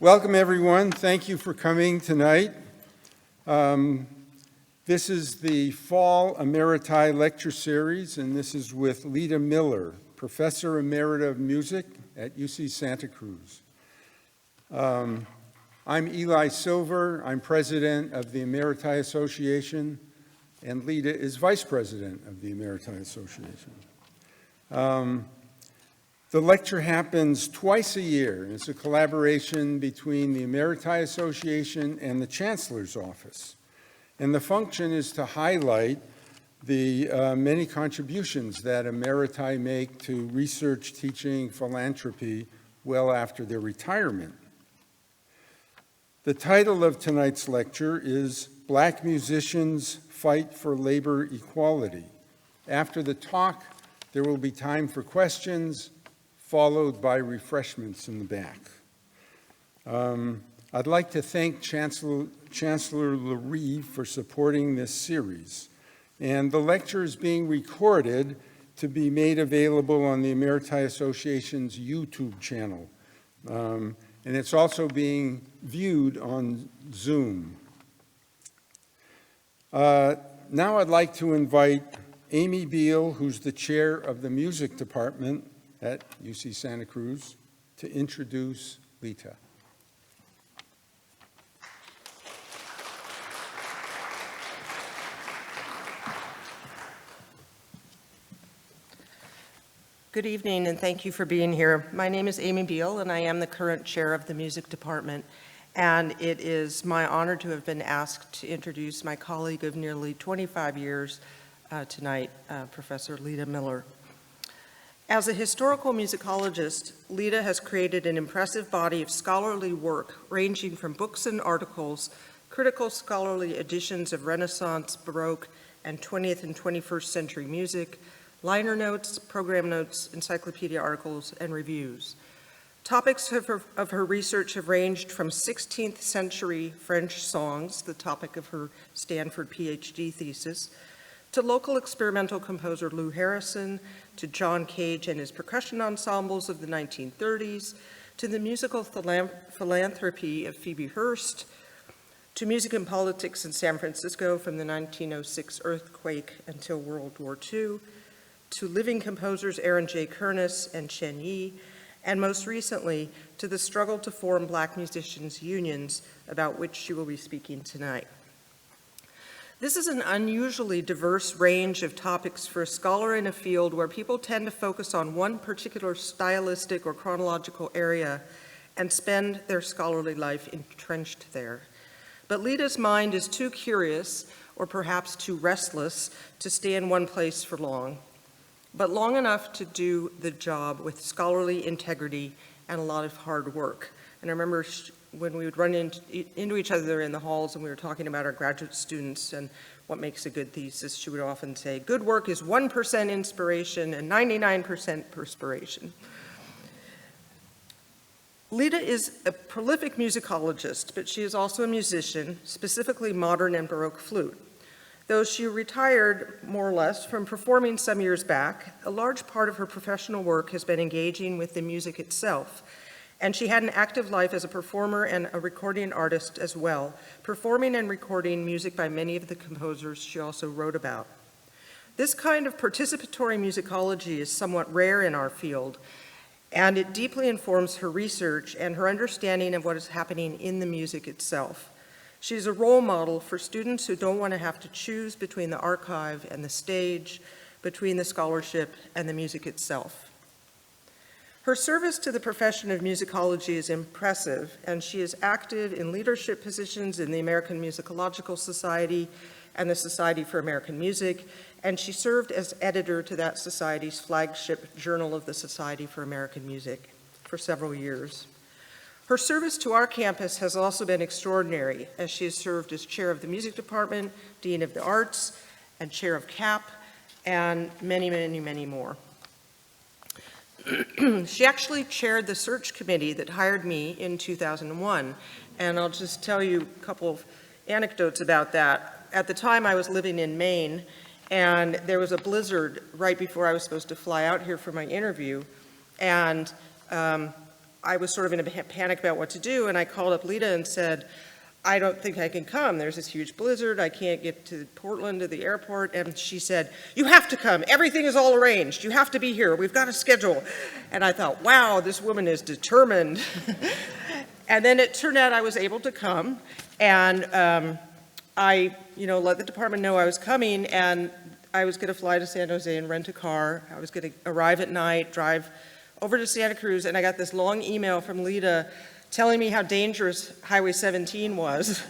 Welcome, everyone. Thank you for coming tonight. This is the Fall Emeriti Lecture Series, and this is with Leta Miller, Professor Emerita of Music at UC Santa Cruz. I'm Eli Silver. I'm President of the Emeriti Association, and Leta is Vice President of the Emeriti Association. The lecture happens twice a year. It's a collaboration between the Emeriti Association and the Chancellor's Office. And the function is to highlight the many contributions that Emeriti make to research, teaching, philanthropy well after their retirement. The title of tonight's lecture is Black Musicians Fight for Labor Equality. After the talk, there will be time for questions, followed by refreshments in the back. I'd like to thank Chancellor Larive for supporting this series. And the lecture is being recorded to be made available on the Emeriti Association's YouTube channel. And it's also being viewed on Zoom. Now I'd like to invite Amy Beal, who's the chair of the music department at UC Santa Cruz, to introduce Leta. Good evening, and thank you for being here. My name is Amy Beal, and I am the current chair of the music department. And it is my honor to have been asked to introduce my colleague of nearly 25 years tonight, Professor Leta Miller. As a historical musicologist, Leta has created an impressive body of scholarly work ranging from books and articles, critical scholarly editions of Renaissance, Baroque, and 20th and 21st century music, liner notes, program notes, encyclopedia articles, and reviews. Topics of her research have ranged from 16th century French songs, the topic of her Stanford PhD thesis, to local experimental composer Lou Harrison, to John Cage and his percussion ensembles of the 1930s, to the musical philanthropy of Phoebe Hearst, to music and politics in San Francisco from the 1906 earthquake until World War II, to living composers Aaron J. Kernis and Chen Yi, and most recently to the struggle to form Black musicians' unions, about which she will be speaking tonight. This is an unusually diverse range of topics for a scholar in a field where people tend to focus on one particular stylistic or chronological area and spend their scholarly life entrenched there. But Leta's mind is too curious, or perhaps too restless, to stay in one place for long, but long enough to do the job with scholarly integrity and a lot of hard work. And I remember when we would run into each other in the halls and we were talking about our graduate students and what makes a good thesis, she would often say, good work is 1% inspiration and 99% perspiration. Leta is a prolific musicologist, but she is also a musician, specifically modern and Baroque flute. Though she retired, more or less, from performing some years back, a large part of her professional work has been engaging with the music itself. And she had an active life as a performer and a recording artist as well, performing and recording music by many of the composers she also wrote about. This kind of participatory musicology is somewhat rare in our field, and it deeply informs her research and her understanding of what is happening in the music itself. She's a role model for students who don't want to have to choose between the archive and the stage, between the scholarship and the music itself. Her service to the profession of musicology is impressive, and she is active in leadership positions in the American Musicological Society and the Society for American Music, and she served as editor to that society's flagship Journal of the Society for American Music for several years. Her service to our campus has also been extraordinary, as she has served as chair of the music department, dean of the arts, and chair of CAP, and many, many, many more. She actually chaired the search committee that hired me in 2001, and I'll just tell you a couple of anecdotes about that. At the time, I was living in Maine, and there was a blizzard right before I was supposed to fly out here for my interview, and I was sort of in a panic about what to do, and I called up Leta and said, I don't think I can come. There's this huge blizzard. I can't get to Portland to the airport. And she said, you have to come. Everything is all arranged. You have to be here. We've got a schedule. And I thought, wow, this woman is determined. And then it turned out I was able to come. And I, let the department know I was coming. And I was going to fly to San Jose and rent a car. I was going to arrive at night, drive over to Santa Cruz. And I got this long email from Leta telling me how dangerous Highway 17 was.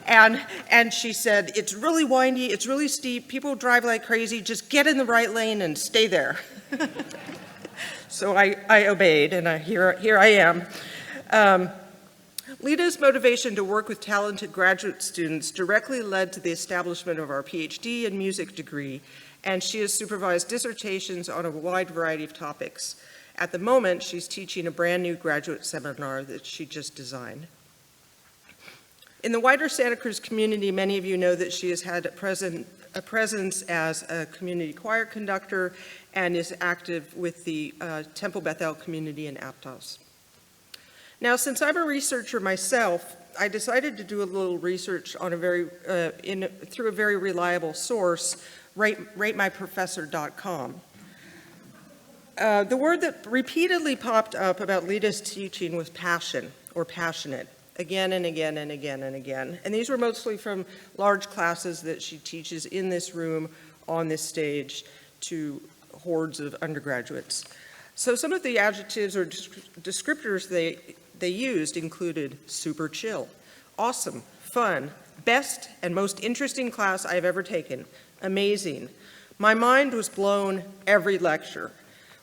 And she said, it's really windy, it's really steep, people drive like crazy, just get in the right lane and stay there. So I obeyed, and here I am. Leta's motivation to work with talented graduate students directly led to the establishment of our PhD in music degree, and she has supervised dissertations on a wide variety of topics. At the moment, she's teaching a brand new graduate seminar that she just designed. In the wider Santa Cruz community, many of you know that she has had a presence as a community choir conductor and is active with the Temple Bethel community in Aptos. Now, since I'm a researcher myself, I decided to do a little research on through a very reliable source, ratemyprofessor.com. The word that repeatedly popped up about Leta's teaching was passion, or passionate, again and again and again and again. And these were mostly from large classes that she teaches in this room, on this stage, to hordes of undergraduates. So some of the adjectives or descriptors they used included super chill, awesome, fun, best and most interesting class I've ever taken, amazing. My mind was blown every lecture.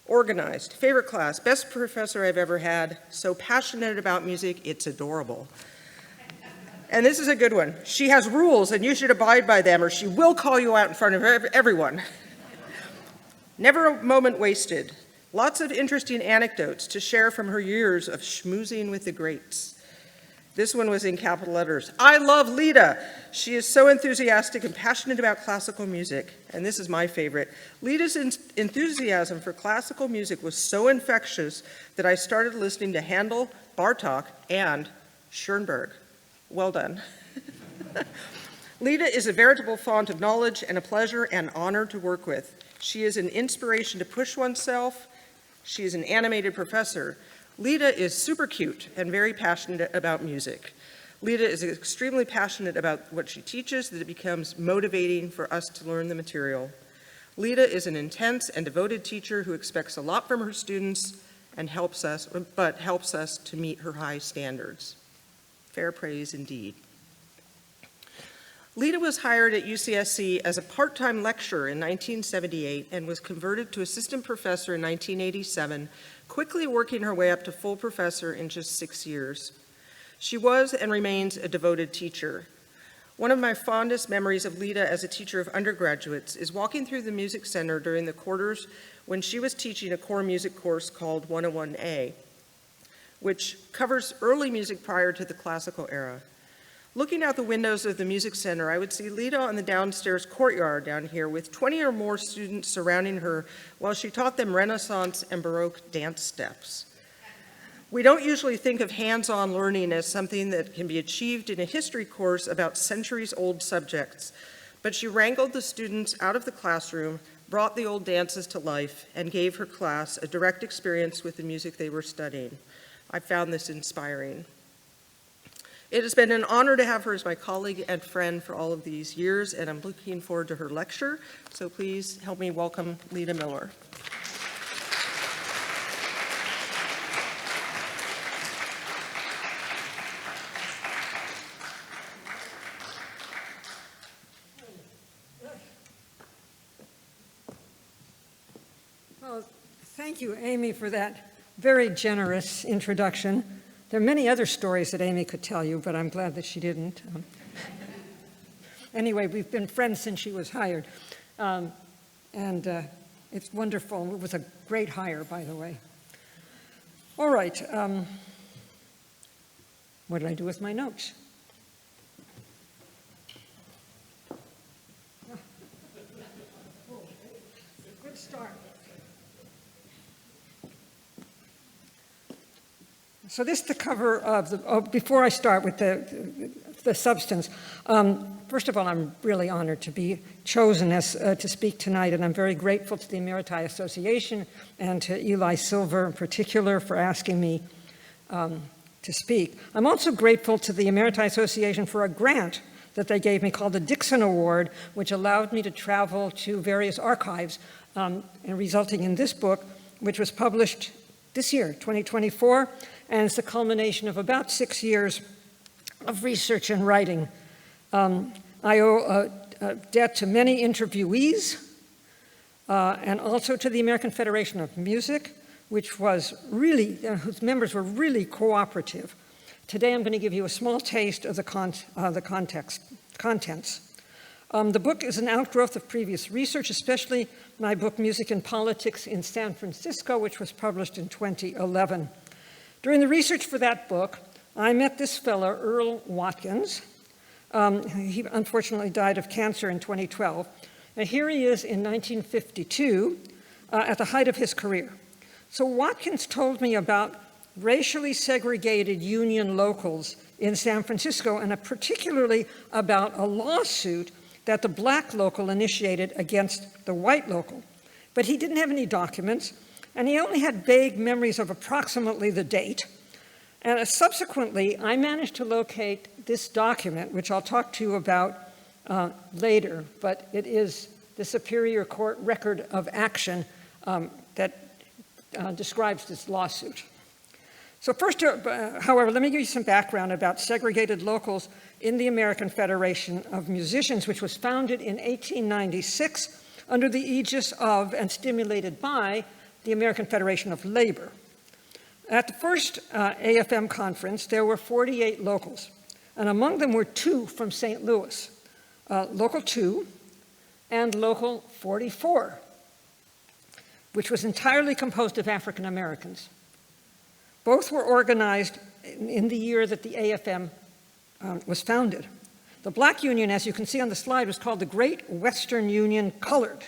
Organized, favorite class, best professor I've ever had, so passionate about music, it's adorable. And this is a good one. She has rules and you should abide by them or she will call you out in front of everyone. Never a moment wasted. Lots of interesting anecdotes to share from her years of schmoozing with the greats. This one was in capital letters. I love Leta. She is so enthusiastic and passionate about classical music. And this is my favorite. Leta's enthusiasm for classical music was so infectious that I started listening to Handel, Bartók, and Schoenberg. Well done. Leta is a veritable font of knowledge and a pleasure and honor to work with. She is an inspiration to push oneself. She is an animated professor. Leta is super cute and very passionate about music. Leta is extremely passionate about what she teaches, that it becomes motivating for us to learn the material. Leta is an intense and devoted teacher who expects a lot from her students and helps us to meet her high standards. Fair praise indeed. Leta was hired at UCSC as a part-time lecturer in 1978 and was converted to assistant professor in 1987, quickly working her way up to full professor in just 6 years. She was and remains a devoted teacher. One of my fondest memories of Leta as a teacher of undergraduates is walking through the music center during the quarters when she was teaching a core music course called 101A, which covers early music prior to the classical era. Looking out the windows of the music center, I would see Leta on the downstairs courtyard down here with 20 or more students surrounding her while she taught them Renaissance and Baroque dance steps. We don't usually think of hands-on learning as something that can be achieved in a history course about centuries-old subjects, but she wrangled the students out of the classroom, brought the old dances to life, and gave her class a direct experience with the music they were studying. I found this inspiring. It has been an honor to have her as my colleague and friend for all of these years, and I'm looking forward to her lecture. So please help me welcome Leta Miller. Well, thank you, Amy, for that very generous introduction. There are many other stories that Amy could tell you, but I'm glad that she didn't. Anyway, we've been friends since she was hired. It's wonderful. It was a great hire, by the way. All right. What did I do with my notes? Good start. So this is the cover of the, before I start with the substance, first of all, I'm really honored to be chosen as to speak tonight, and I'm very grateful to the Emeriti Association and to Eli Silver in particular for asking me to speak. I'm also grateful to the Emeriti Association for a grant that they gave me called the Dixon Award, which allowed me to travel to various archives, and resulting in this book, which was published this year, 2024, and it's the culmination of about 6 years of research and writing. I owe a debt to many interviewees, and also to the American Federation of Music, which was really, whose members were really cooperative. Today I'm going to give you a small taste of the contents. The book is an outgrowth of previous research, especially my book, Music and Politics in San Francisco, which was published in 2011. During the research for that book, I met this fellow, Earl Watkins. He unfortunately died of cancer in 2012. And here he is in 1952, at the height of his career. So Watkins told me about racially segregated union locals in San Francisco, and particularly about a lawsuit that the black local initiated against the white local. But he didn't have any documents, and he only had vague memories of approximately the date. And subsequently, I managed to locate this document, which I'll talk to you about later, but it is the Superior Court record of action that describes this lawsuit. So first, however, let me give you some background about segregated locals in the American Federation of Musicians, which was founded in 1896 under the aegis of and stimulated by the American Federation of Labor. At the first AFM conference, there were 48 locals, and among them were 2 from St. Louis, Local 2 and Local 44, which was entirely composed of African Americans. Both were organized in the year that the AFM was founded. The Black Union, as you can see on the slide, was called the Great Western Union Colored.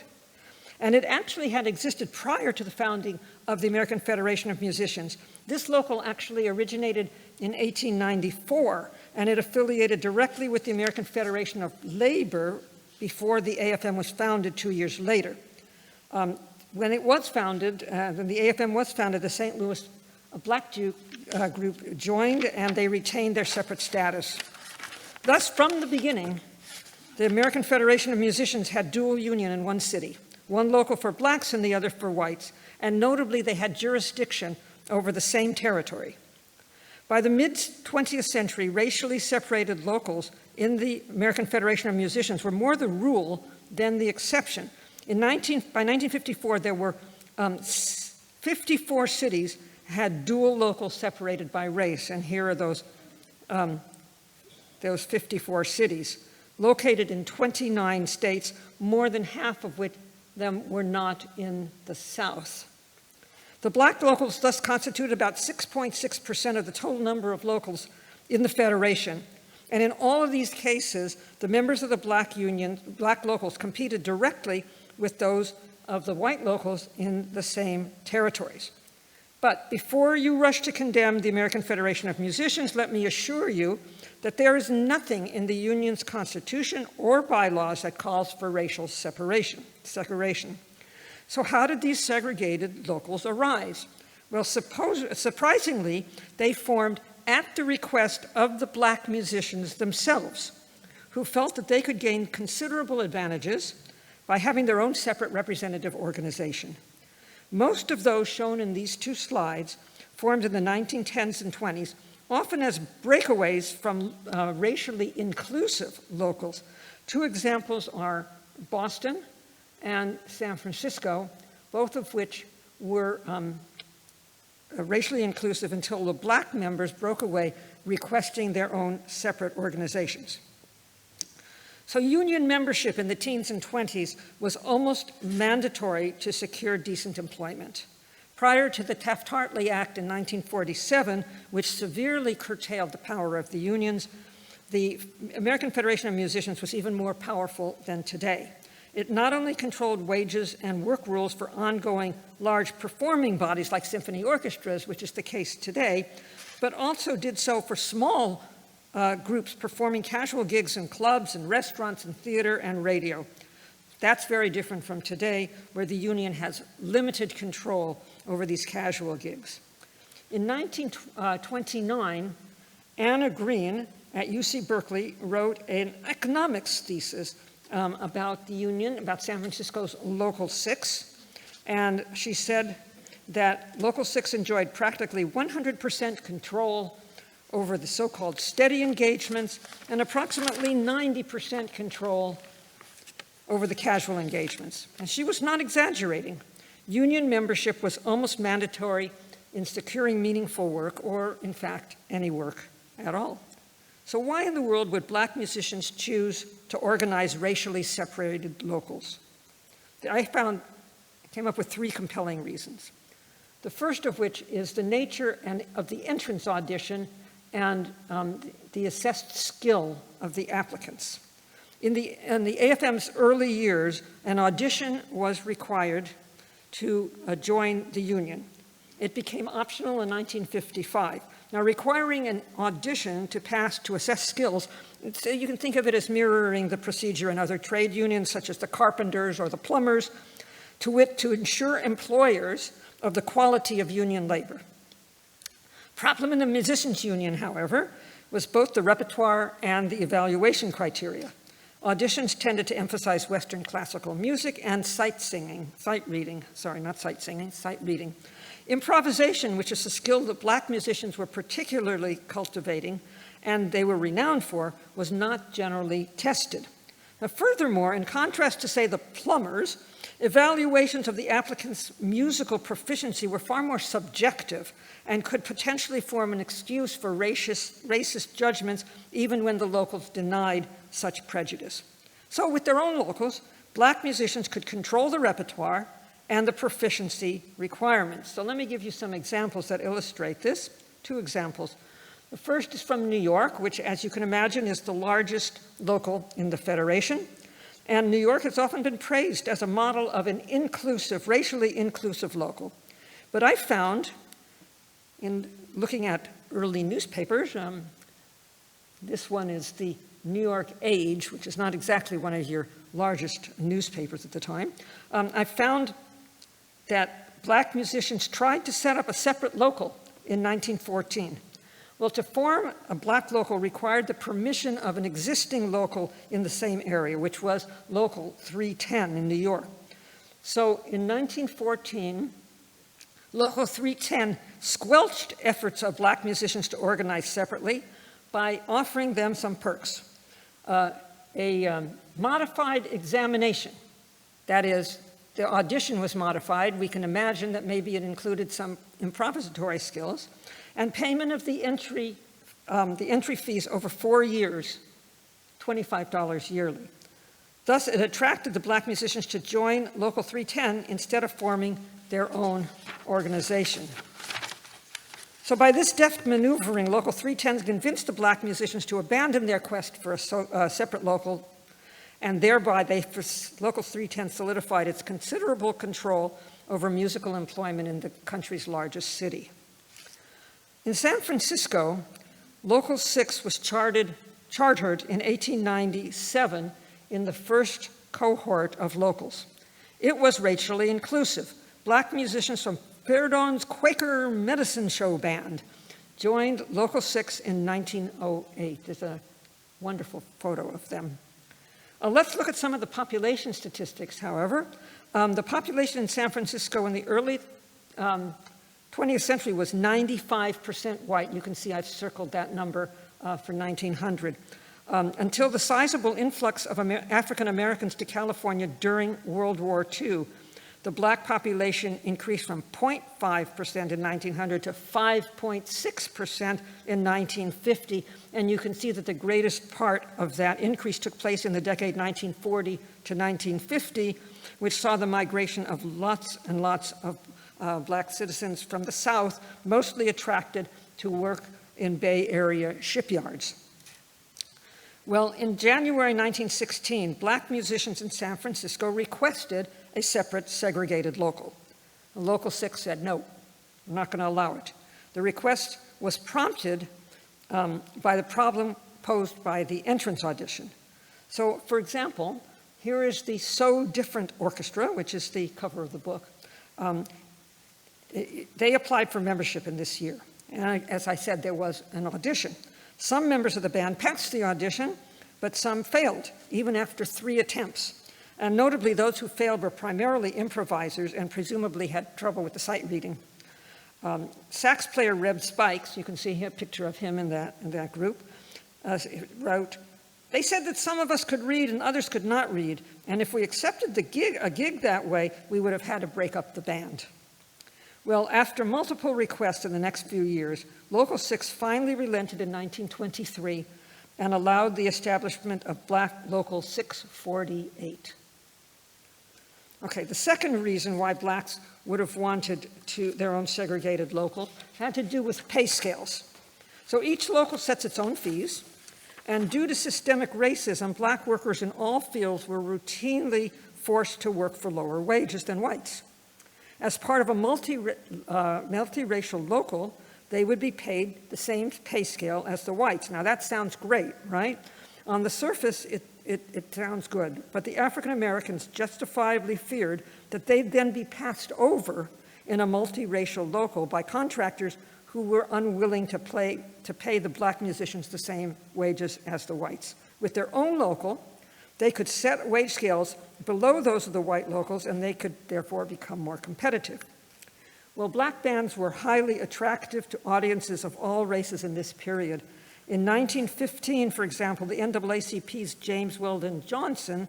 And it actually had existed prior to the founding of the American Federation of Musicians. This local actually originated in 1894, and it affiliated directly with the American Federation of Labor before the AFM was founded 2 years later. When it was founded, when the AFM was founded, the St. Louis Black Duke group joined, and they retained their separate status. Thus, from the beginning, the American Federation of Musicians had dual union in one city, one local for blacks and the other for whites, and notably they had jurisdiction over the same territory. By the mid-20th century, racially separated locals in the American Federation of Musicians were more the rule than the exception. By 1954, there were 54 cities had dual locals separated by race, and here are those 54 cities, located in 29 states, more than half of which them were not in the South. The black locals thus constituted about 6.6% of the total number of locals in the Federation. And in all of these cases, the members of the black locals competed directly with those of the white locals in the same territories. But before you rush to condemn the American Federation of Musicians, let me assure you that there is nothing in the union's constitution or bylaws that calls for racial separation. So how did these segregated locals arise? Well, surprisingly, they formed at the request of the black musicians themselves, who felt that they could gain considerable advantages by having their own separate representative organization. Most of those shown in these 2 slides formed in the 1910s and 20s, often as breakaways from racially inclusive locals. 2 examples are Boston and San Francisco, both of which were racially inclusive until the black members broke away, requesting their own separate organizations. So union membership in the teens and 20s was almost mandatory to secure decent employment. Prior to the Taft-Hartley Act in 1947, which severely curtailed the power of the unions, the American Federation of Musicians was even more powerful than today. It not only controlled wages and work rules for ongoing large performing bodies like symphony orchestras, which is the case today, but also did so for small groups performing casual gigs in clubs and restaurants and theater and radio. That's very different from today, where the union has limited control over these casual gigs. In 1929, Anna Green at UC Berkeley wrote an economics thesis about the union, about San Francisco's Local 6, and she said that Local 6 enjoyed practically 100% control over the so-called steady engagements and approximately 90% control over the casual engagements. And she was not exaggerating. Union membership was almost mandatory in securing meaningful work, or in fact, any work at all. So why in the world would Black musicians choose to organize racially separated locals? I came up with 3 compelling reasons. The first of which is the nature of the entrance audition and the assessed skill of the applicants. In the AFM's early years, an audition was required to join the union. It became optional in 1955. Now, requiring an audition to pass to assess skills, you can think of it as mirroring the procedure in other trade unions, such as the carpenters or the plumbers, to ensure employers of the quality of union labor. Problem in the musicians' union, however, was both the repertoire and the evaluation criteria. Auditions tended to emphasize Western classical music and sight reading. Improvisation, which is a skill that Black musicians were particularly cultivating and they were renowned for, was not generally tested. Now, furthermore, in contrast to, say, the plumbers, evaluations of the applicant's musical proficiency were far more subjective and could potentially form an excuse for racist judgments even when the locals denied such prejudice. So with their own locals, Black musicians could control the repertoire and the proficiency requirements. So let me give you some examples that illustrate this. 2 examples. The first is from New York, which, as you can imagine, is the largest local in the Federation. And New York has often been praised as a model of an inclusive, racially inclusive local. But I found, in looking at early newspapers, this one is the New York Age, which is not exactly one of your largest newspapers at the time. I found that Black musicians tried to set up a separate local in 1914. Well, to form a Black local required the permission of an existing local in the same area, which was Local 310 in New York. So in 1914, Local 310 squelched efforts of Black musicians to organize separately by offering them some perks. A modified examination, that is, the audition was modified. We can imagine that maybe it included some improvisatory skills, and payment of the entry fees over 4 years, $25 yearly. Thus, it attracted the Black musicians to join Local 310 instead of forming their own organization. So by this deft maneuvering, Local 310 convinced the Black musicians to abandon their quest for a separate local, and thereby Local 310 solidified its considerable control over musical employment in the country's largest city. In San Francisco, Local 6 was chartered in 1897 in the first cohort of locals. It was racially inclusive. Black musicians from Perdon's Quaker Medicine Show Band joined Local 6 in 1908. There's a wonderful photo of them. Let's look at some of the population statistics, however. The population in San Francisco in the early 20th century was 95% white. You can see I've circled that number for 1900. Until the sizable influx of African Americans to California during World War II, the Black population increased from 0.5% in 1900 to 5.6% in 1950. And you can see that the greatest part of that increase took place in the decade 1940 to 1950, which saw the migration of lots and lots of Black citizens from the South, mostly attracted to work in Bay Area shipyards. Well, in January 1916, Black musicians in San Francisco requested a separate segregated local. Local 6 said, no, we're not going to allow it. The request was prompted by the problem posed by the entrance audition. So, for example, here is the So Different Orchestra, which is the cover of the book. They applied for membership in this year. And as I said, there was an audition. Some members of the band passed the audition, but some failed, even after 3 attempts. And notably, those who failed were primarily improvisers and presumably had trouble with the sight reading. Sax player Reb Spikes, you can see here a picture of him in that group, wrote, "They said that some of us could read and others could not read, and if we accepted a gig that way, we would have had to break up the band." Well, after multiple requests in the next few years, Local 6 finally relented in 1923 and allowed the establishment of Black Local 648. Okay, the second reason why blacks would have wanted their own segregated local had to do with pay scales. So each local sets its own fees, and due to systemic racism, black workers in all fields were routinely forced to work for lower wages than whites. As part of a multiracial local, they would be paid the same pay scale as the whites. Now that sounds great, right? On the surface, it sounds good, but the African Americans justifiably feared that they'd then be passed over in a multiracial local by contractors who were unwilling to pay the black musicians the same wages as the whites. With their own local, they could set wage scales below those of the white locals, and they could therefore become more competitive. Well, black bands were highly attractive to audiences of all races in this period. In 1915, for example, the NAACP's James Weldon Johnson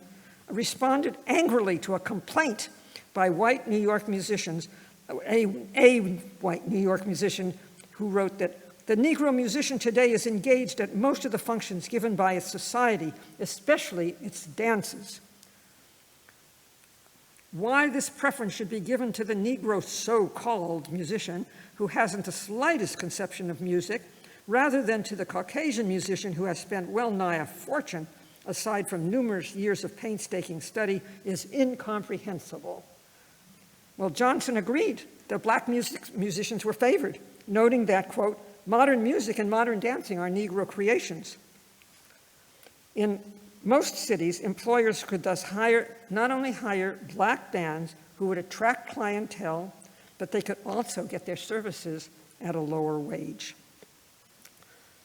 responded angrily to a complaint by white New York musicians, a white New York musician who wrote that the Negro musician today is engaged at most of the functions given by its society, especially its dances. Why this preference should be given to the Negro so-called musician who hasn't the slightest conception of music, rather than to the Caucasian musician who has spent well-nigh a fortune, aside from numerous years of painstaking study, is incomprehensible. Well, Johnson agreed that black musicians were favored, noting that, quote, modern music and modern dancing are Negro creations. In most cities, employers could thus not only hire black bands who would attract clientele, but they could also get their services at a lower wage.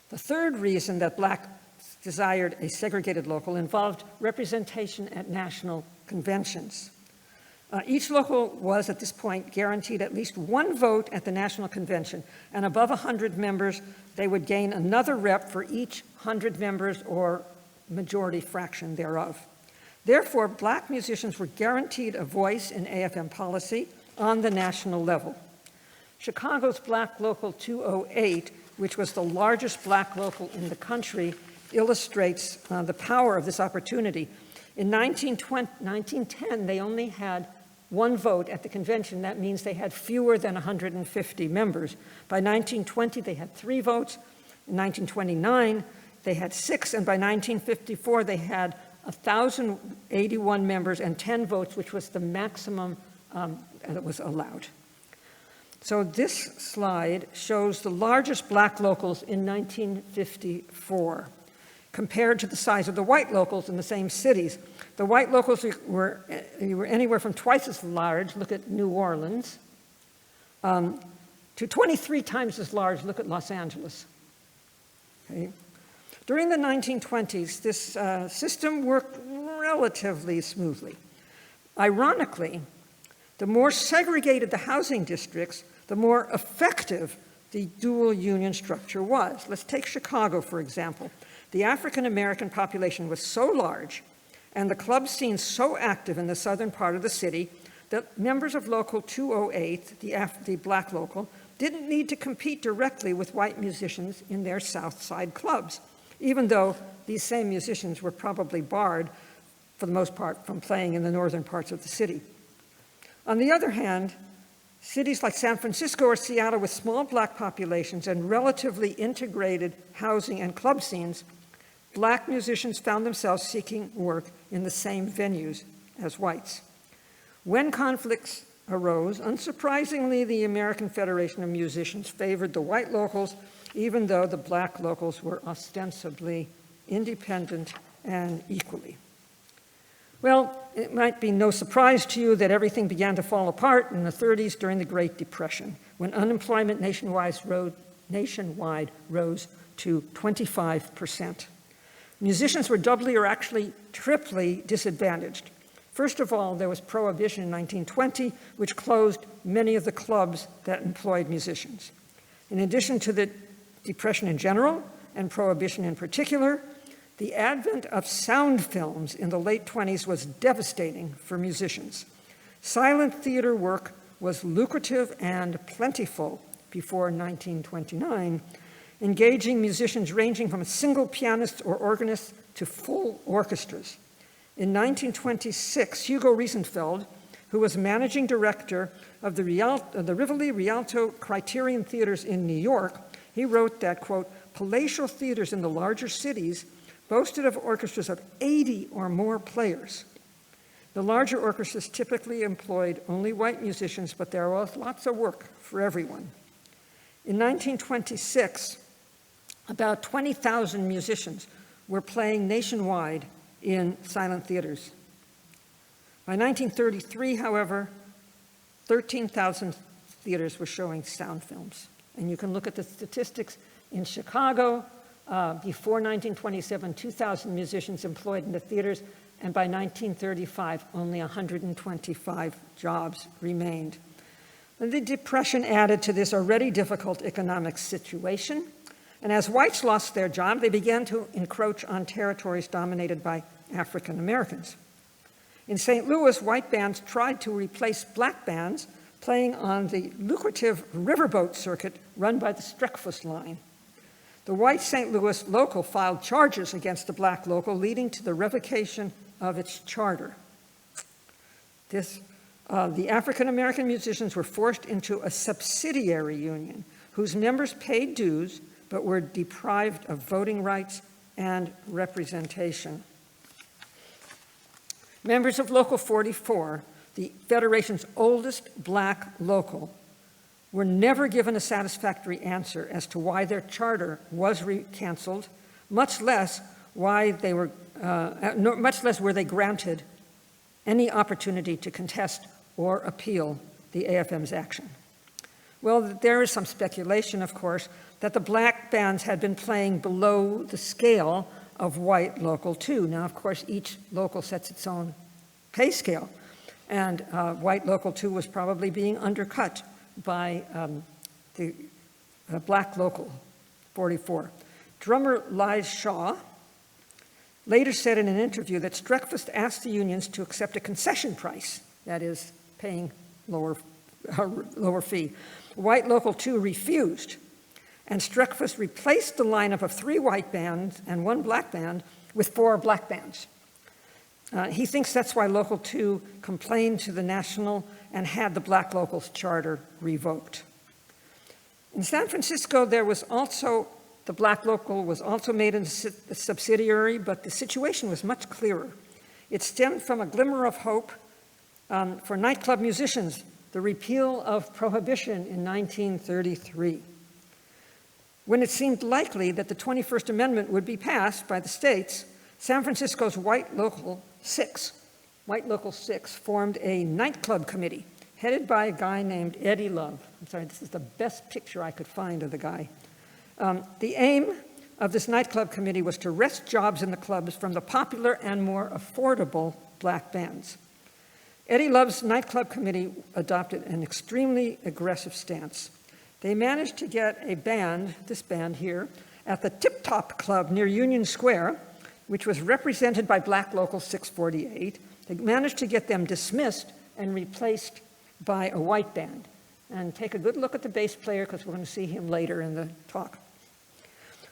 The third reason that blacks desired a segregated local involved representation at national conventions. Each local was, at this point, guaranteed at least one vote at the national convention, and above 100 members, they would gain another rep for each 100 members or majority fraction thereof. Therefore, black musicians were guaranteed a voice in AFM policy on the national level. Chicago's Black Local 208, which was the largest black local in the country, illustrates the power of this opportunity. In 1910, they only had one vote at the convention. That means they had fewer than 150 members. By 1920, they had 3 votes. In 1929, they had 6, and by 1954, they had 1,081 members and 10 votes, which was the maximum that was allowed. So this slide shows the largest black locals in 1954 compared to the size of the white locals in the same cities. The white locals were anywhere from twice as large, look at New Orleans, to 23 times as large, look at Los Angeles. Okay. During the 1920s, this system worked relatively smoothly. Ironically, the more segregated the housing districts, the more effective the dual union structure was. Let's take Chicago, for example. The African American population was so large and the club scene so active in the southern part of the city that members of Local 208, the black local, didn't need to compete directly with white musicians in their South Side clubs, even though these same musicians were probably barred, for the most part, from playing in the northern parts of the city. On the other hand, cities like San Francisco or Seattle with small black populations and relatively integrated housing and club scenes, black musicians found themselves seeking work in the same venues as whites. When conflicts arose, unsurprisingly, the American Federation of Musicians favored the white locals, even though the black locals were ostensibly independent and equally. Well, it might be no surprise to you that everything began to fall apart in the 30s during the Great Depression, when unemployment nationwide rose to 25%. Musicians were doubly or actually triply disadvantaged. First of all, there was Prohibition in 1920, which closed many of the clubs that employed musicians. In addition to the Depression in general, and Prohibition in particular, the advent of sound films in the late 20s was devastating for musicians. Silent theater work was lucrative and plentiful before 1929, engaging musicians ranging from single pianists or organists to full orchestras. In 1926, Hugo Riesenfeld, who was managing director of the Rivoli, Rialto, Criterion Theaters in New York, he wrote that, quote, palatial theaters in the larger cities boasted of orchestras of 80 or more players. The larger orchestras typically employed only white musicians, but there was lots of work for everyone. In 1926, about 20,000 musicians were playing nationwide in silent theaters. By 1933, however, 13,000 theaters were showing sound films. And you can look at the statistics in Chicago. Before 1927, 2,000 musicians employed in the theaters, and by 1935, only 125 jobs remained. And the Depression added to this already difficult economic situation, and as whites lost their job, they began to encroach on territories dominated by African Americans. In St. Louis, white bands tried to replace black bands playing on the lucrative riverboat circuit run by the Streckfuss Line. The white St. Louis local filed charges against the black local, leading to the revocation of its charter. The African-American musicians were forced into a subsidiary union whose members paid dues but were deprived of voting rights and representation. Members of Local 44, the Federation's oldest black local, were never given a satisfactory answer as to why their charter was canceled, much less were they granted any opportunity to contest or appeal the AFM's action. Well, there is some speculation, of course, that the black bands had been playing below the scale of white Local 2. Now, of course, each local sets its own pay scale, and white Local 2 was probably being undercut by the black Local 44. Drummer Liz Shaw later said in an interview that Streckfuss asked the unions to accept a concession price, that is, paying lower fee. White Local 2 refused, and Streckfuss replaced the lineup of 3 white bands and 1 black band with 4 black bands. He thinks that's why Local 2 complained to the National and had the black locals charter revoked. In San Francisco, the black local was also made a subsidiary, but the situation was much clearer. It stemmed from a glimmer of hope for nightclub musicians, the repeal of Prohibition in 1933. When it seemed likely that the 21st Amendment would be passed by the states, San Francisco's White Local 6 formed a nightclub committee headed by a guy named Eddie Love. I'm sorry, this is the best picture I could find of the guy. The aim of this nightclub committee was to wrest jobs in the clubs from the popular and more affordable black bands. Eddie Love's nightclub committee adopted an extremely aggressive stance. They managed to get a band, this band here, at the Tip Top Club near Union Square, which was represented by Black Local 648. They managed to get them dismissed and replaced by a white band. And take a good look at the bass player, because we're going to see him later in the talk.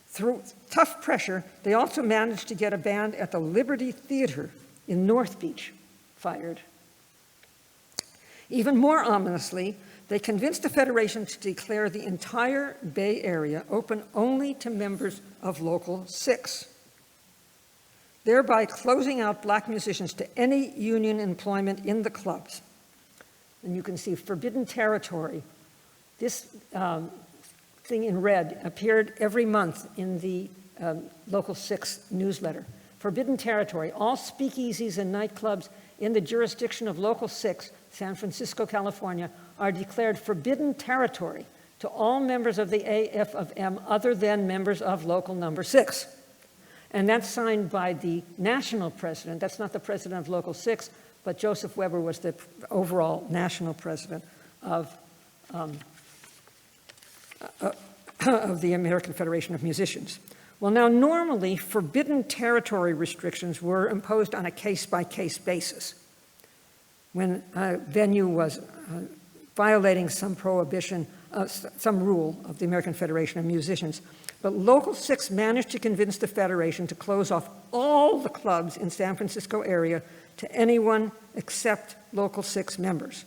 Through tough pressure, they also managed to get a band at the Liberty Theater in North Beach fired. Even more ominously, they convinced the Federation to declare the entire Bay Area open only to members of Local 6, thereby closing out black musicians to any union employment in the clubs. And you can see forbidden territory. This thing in red appeared every month in the Local 6 newsletter. Forbidden territory, all speakeasies and nightclubs in the jurisdiction of Local 6, San Francisco, California, are declared forbidden territory to all members of the AF of M other than members of Local Number 6. And that's signed by the national president. That's not the president of Local 6, but Joseph Weber was the overall national president of the American Federation of Musicians. Well, now, normally, forbidden territory restrictions were imposed on a case-by-case basis. When a venue was violating some prohibition, some rule of the American Federation of Musicians. But Local 6 managed to convince the Federation to close off all the clubs in San Francisco area to anyone except Local 6 members,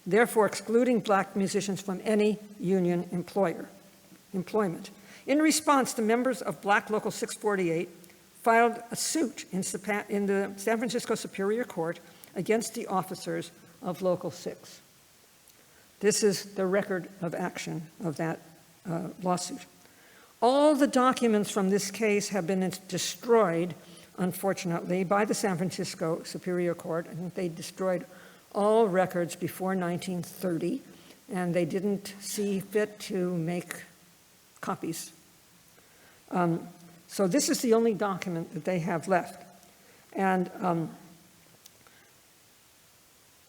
therefore excluding black musicians from any union employment. In response, the members of Black Local 648 filed a suit in the San Francisco Superior Court against the officers of Local 6. This is the record of action of that lawsuit. All the documents from this case have been destroyed, unfortunately, by the San Francisco Superior Court. I think they destroyed all records before 1930, and they didn't see fit to make copies. So this is the only document that they have left. And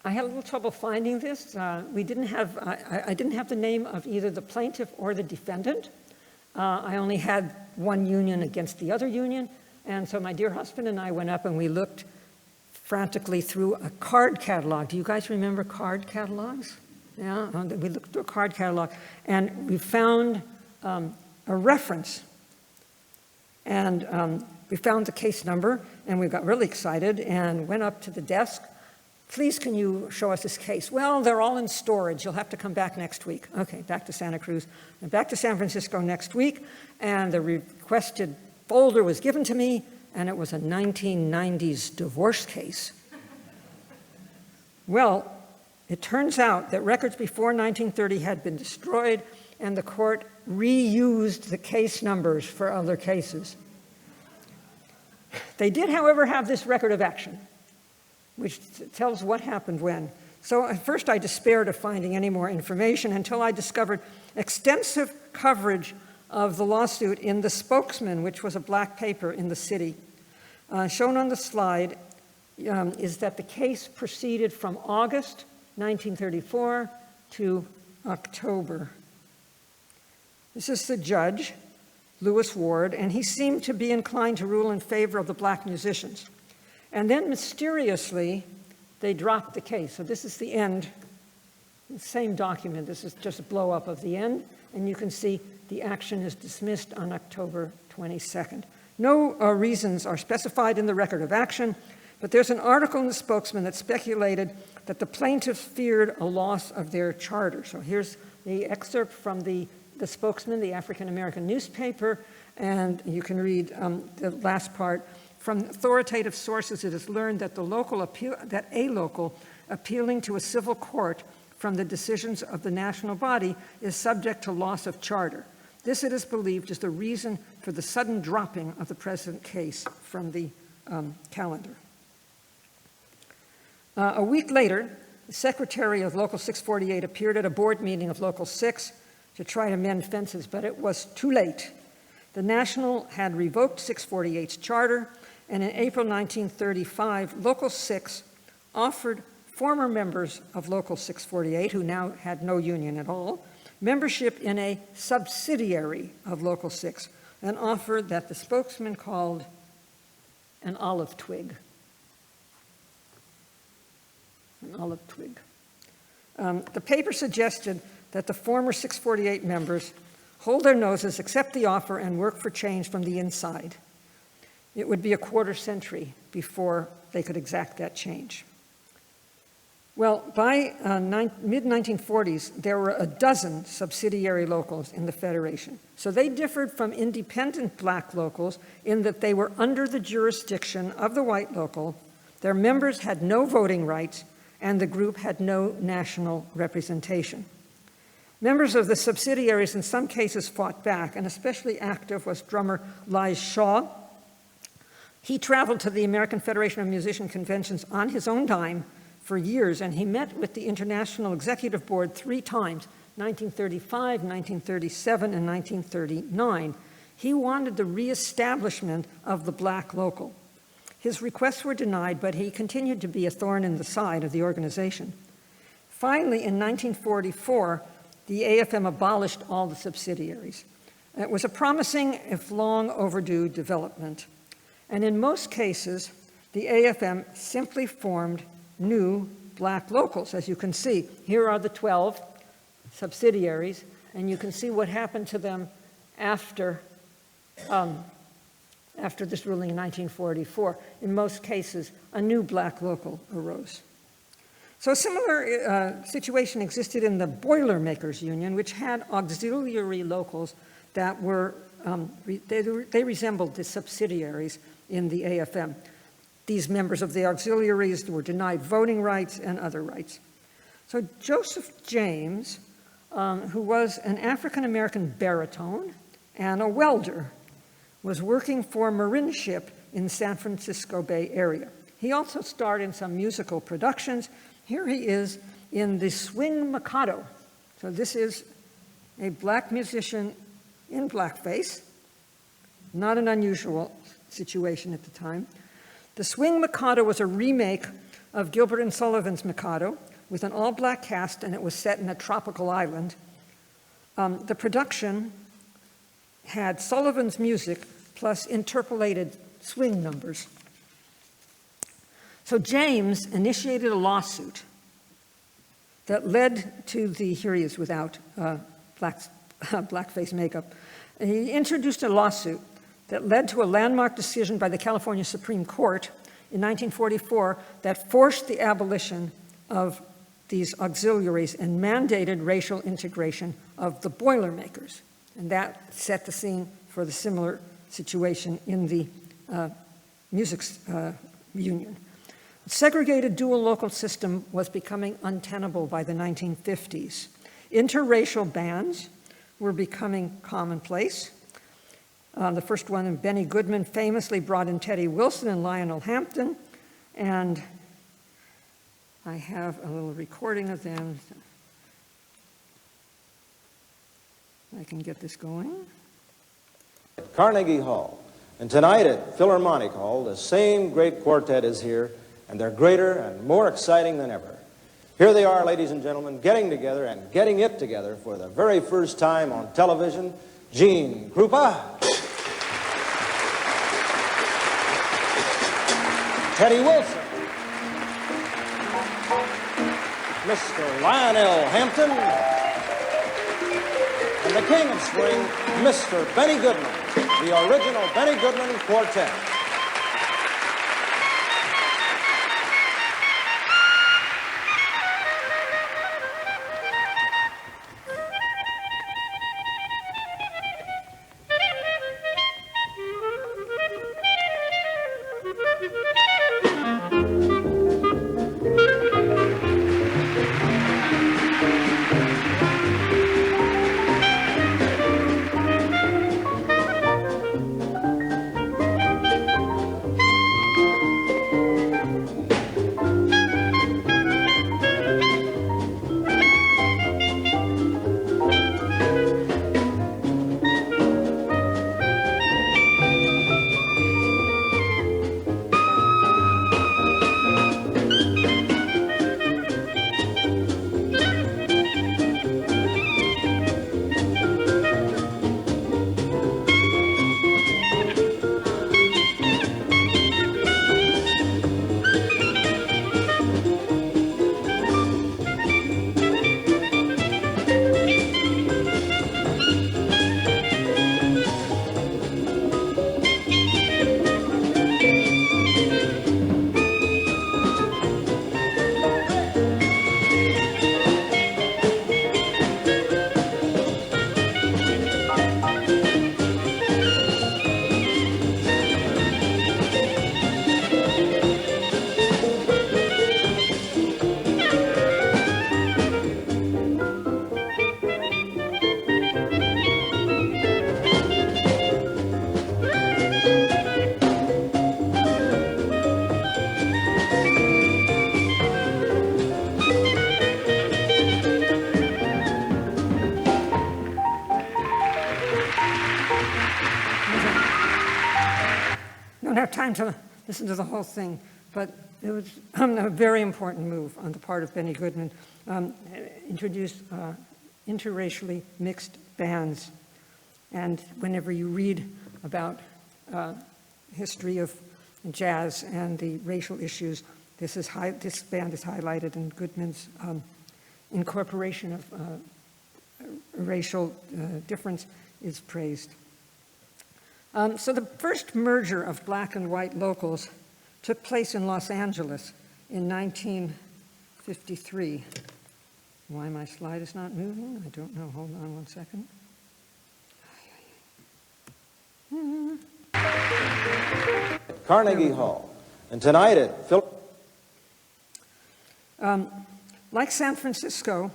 I had a little trouble finding this. I didn't have the name of either the plaintiff or the defendant. I only had one union against the other union. And so my dear husband and I went up and we looked frantically through a card catalog. Do you guys remember card catalogs? Yeah, we looked through a card catalog and we found a reference. And we found the case number and we got really excited and went up to the desk. Please, can you show us this case? Well, they're all in storage. You'll have to come back next week. Okay, back to Santa Cruz and back to San Francisco next week. And the requested folder was given to me, and it was a 1990s divorce case. Well, it turns out that records before 1930 had been destroyed, and the court reused the case numbers for other cases. They did, however, have this record of action, which tells what happened when. So at first I despaired of finding any more information until I discovered extensive coverage of the lawsuit in The Spokesman, which was a black paper in the city. Shown on the slide is that the case proceeded from August 1934 to October. This is the judge, Lewis Ward, and he seemed to be inclined to rule in favor of the black musicians. And then mysteriously, they dropped the case. So this is the end, the same document. This is just a blow up of the end. And you can see the action is dismissed on October 22nd. No reasons are specified in the record of action, but there's an article in The Spokesman that speculated that the plaintiffs feared a loss of their charter. So here's the excerpt from the Spokesman, the African-American newspaper, and you can read the last part. From authoritative sources, it is learned that a local appealing to a civil court from the decisions of the national body is subject to loss of charter. This, it is believed, is the reason for the sudden dropping of the present case from the calendar. A week later, the secretary of Local 648 appeared at a board meeting of Local 6 to try to mend fences, but it was too late. The National had revoked 648's charter, and in April 1935, Local 6 offered former members of Local 648, who now had no union at all, membership in a subsidiary of Local 6, an offer that the Spokesman called an olive twig. An olive twig. The paper suggested that the former 648 members hold their noses, accept the offer, and work for change from the inside. It would be a quarter century before they could exact that change. Well, by mid-1940s, there were a dozen subsidiary locals in the Federation. So they differed from independent black locals in that they were under the jurisdiction of the white local, their members had no voting rights, and the group had no national representation. Members of the subsidiaries in some cases fought back, and especially active was drummer Lige Shaw. He traveled to the American Federation of Musician conventions on his own dime for years, and he met with the International Executive Board 3 times, 1935, 1937, and 1939. He wanted the reestablishment of the black local. His requests were denied, but he continued to be a thorn in the side of the organization. Finally, in 1944, the AFM abolished all the subsidiaries. It was a promising, if long overdue, development. And in most cases, the AFM simply formed new black locals. As you can see, here are the 12 subsidiaries, and you can see what happened to them after this ruling in 1944. In most cases, a new black local arose. So a similar situation existed in the Boilermakers Union, which had auxiliary locals that were, they resembled the subsidiaries in the AFM. These members of the auxiliaries were denied voting rights and other rights. So Joseph James, who was an African-American baritone and a welder, was working for Marin Ship in the San Francisco Bay Area. He also starred in some musical productions. Here he is in the Swing Mikado. So this is a black musician in blackface, not an unusual situation at the time. The Swing Mikado was a remake of Gilbert and Sullivan's Mikado with an all-black cast, and it was set in a tropical island. The production had Sullivan's music plus interpolated swing numbers. So James initiated a lawsuit that led to the, here he is without blackface makeup. He introduced a lawsuit that led to a landmark decision by the California Supreme Court in 1944 that forced the abolition of these auxiliaries and mandated racial integration of the Boilermakers. And that set the scene for the similar situation in the music union. The segregated dual local system was becoming untenable by the 1950s. Interracial bands were becoming commonplace. The first one, Benny Goodman, famously brought in Teddy Wilson and Lionel Hampton, and I have a little recording of them. I can get this going. Carnegie Hall. And tonight at Philharmonic Hall, the same great quartet is here, and they're greater and more exciting than ever. Here they are, ladies and gentlemen, getting together and getting it together for the very first time on television. Gene Krupa, Teddy Wilson, Mr. Lionel Hampton, and the king of swing, Mr. Benny Goodman, the original Benny Goodman Quartet. time to listen to the whole thing, but it was a very important move on the part of Benny Goodman. Introduced interracially mixed bands. And whenever you read about history of jazz and the racial issues, this band is highlighted, and Goodman's incorporation of racial difference is praised. So the first merger of black and white locals took place in Los Angeles in 1953. Why my slide is not moving? I don't know. Hold on one second. Carnegie Hall. And tonight at Like San Francisco,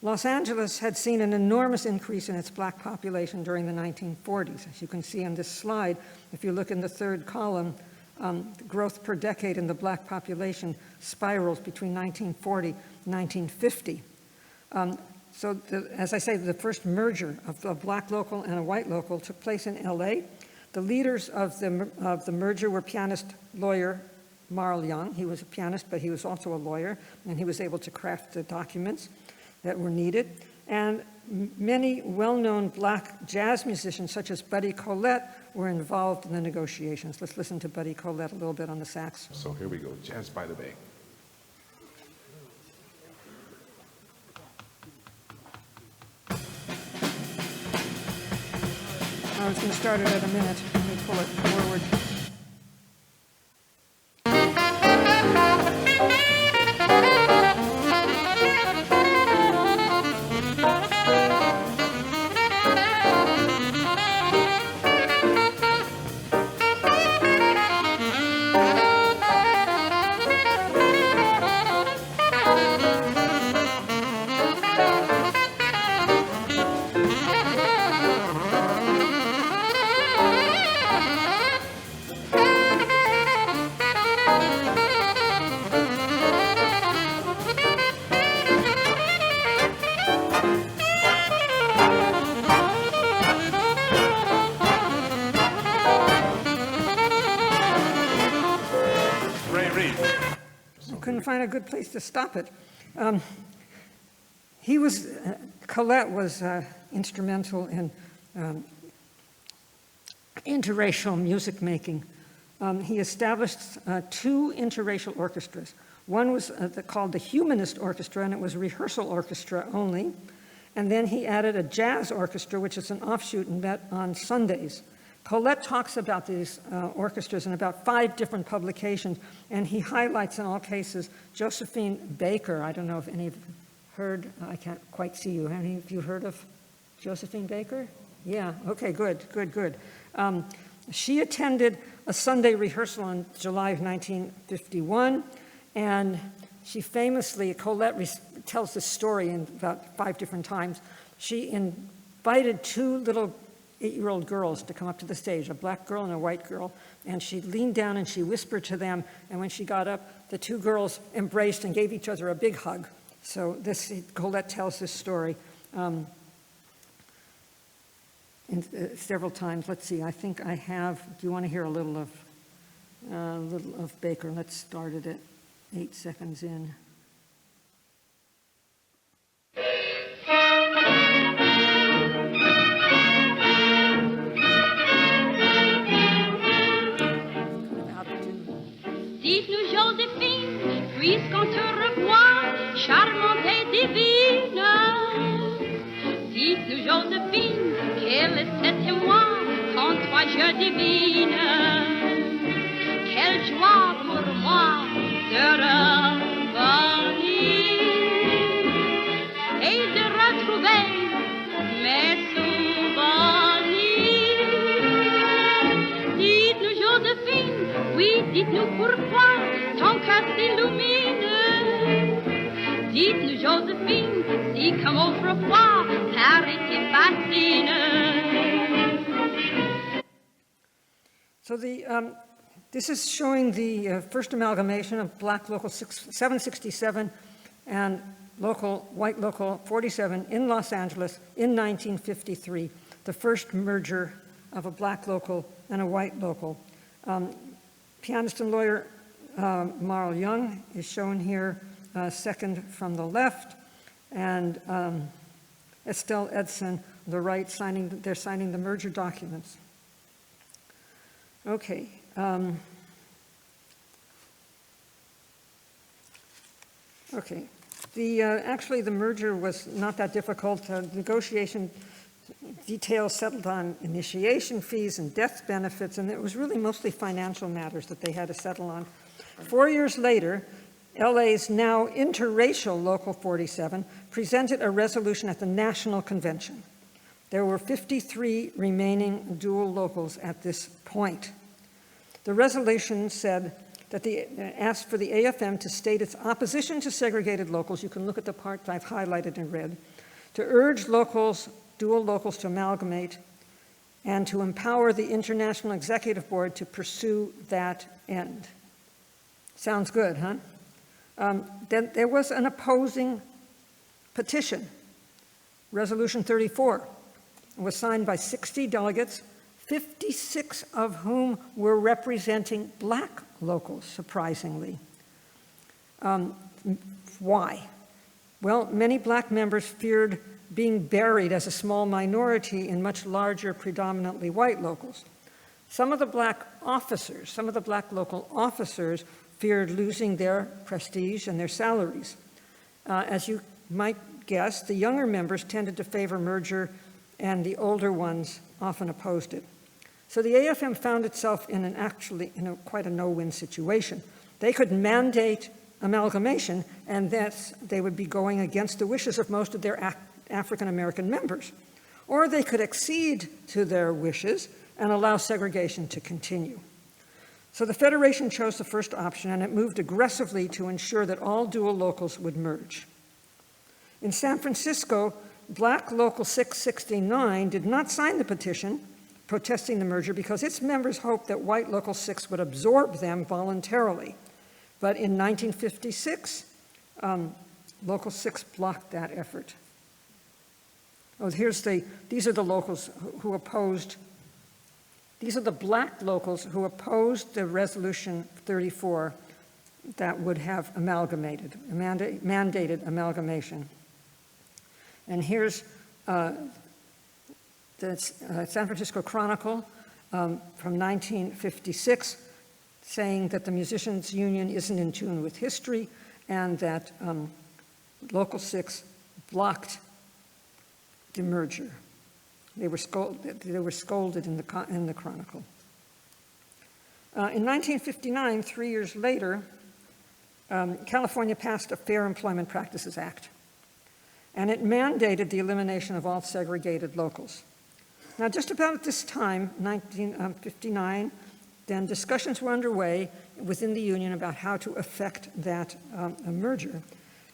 Los Angeles had seen an enormous increase in its black population during the 1940s. As you can see on this slide, if you look in the third column, the growth per decade in the black population spirals between 1940 and 1950. As I say, the first merger of a black local and a white local took place in LA. The leaders of the merger were pianist lawyer Marl Young. He was a pianist, but he was also a lawyer, and he was able to craft the documents that were needed. And many well-known black jazz musicians, such as Buddy Collette, were involved in the negotiations. Let's listen to Buddy Collette a little bit on the sax. So here we go, Jazz by the Bay. I was going to start it at a minute. Let me pull it forward. Couldn't find a good place to stop it. Collette was instrumental in interracial music making. He established two interracial orchestras. One was called the Humanist Orchestra, and it was a rehearsal orchestra only. And then he added a jazz orchestra, which is an offshoot and met on Sundays. Collette talks about these orchestras in about 5 different publications, and he highlights in all cases Josephine Baker. I don't know if any of you heard, I can't quite see you. Any of you heard of Josephine Baker? Yeah, okay, good. She attended a Sunday rehearsal in July of 1951, and she famously, Collette tells this story in about 5 different times. She invited 2 little 8-year-old girls to come up to the stage, a black girl and a white girl, and she leaned down and she whispered to them, and when she got up, the 2 girls embraced and gave each other a big hug. So Collette tells this story several times. Let's see, I think I have, do you want to hear a little of Baker? Let's start it at 8 seconds in. Dites-nous, Joséphine, puisqu'on te revoit, charmante et divine. Dites-nous, Joséphine, quel est cet émoi qu'en toi je divine. Quelle joie pour moi de revenir et de retrouver mes souvenirs. Dites-nous, Joséphine, oui, dites-nous pourquoi ton cœur s'illumine. Dites-nous, Joséphine, si comme autrefois Paris te fascine. So this is showing the first amalgamation of Black Local 767 and White Local 47 in Los Angeles in 1953, the first merger of a Black local and a white local. Pianist and lawyer Marl Young is shown here, second from the left, and Estelle Edson, the right, they're signing the merger documents. Okay. Okay. Actually, the merger was not that difficult. Negotiation details settled on initiation fees and death benefits, and it was really mostly financial matters that they had to settle on. 4 years later, LA's now interracial Local 47 presented a resolution at the National Convention. There were 53 remaining dual locals at this point. The resolution said that they asked for the AFM to state its opposition to segregated locals. You can look at the part I've highlighted in red. To urge dual locals to amalgamate, and to empower the International Executive Board to pursue that end. Sounds good, huh? Then there was an opposing petition, Resolution 34. It was signed by 60 delegates, 56 of whom were representing black locals, surprisingly. Why? Well, many black members feared being buried as a small minority in much larger, predominantly white locals. Some of the black local officers feared losing their prestige and their salaries. As you might guess, the younger members tended to favor merger, and the older ones often opposed it. So the AFM found itself in quite a no-win situation. They could mandate amalgamation, and thus they would be going against the wishes of most of their African-American members. Or they could accede to their wishes and allow segregation to continue. So the Federation chose the first option, and it moved aggressively to ensure that all dual locals would merge. In San Francisco, Black Local 669 did not sign the petition protesting the merger because its members hoped that white Local 6 would absorb them voluntarily. But in 1956, Local 6 blocked that effort. Oh, these are the locals who opposed. These are the black locals who opposed the Resolution 34 that would have mandated amalgamation. And here's the San Francisco Chronicle from 1956 saying that the Musicians Union isn't in tune with history and that Local 6 blocked the merger. They were scolded in the Chronicle. In 1959, 3 years later, California passed a Fair Employment Practices Act, and it mandated the elimination of all segregated locals. Now, just about at this time, 1959, then discussions were underway within the union about how to effect that merger.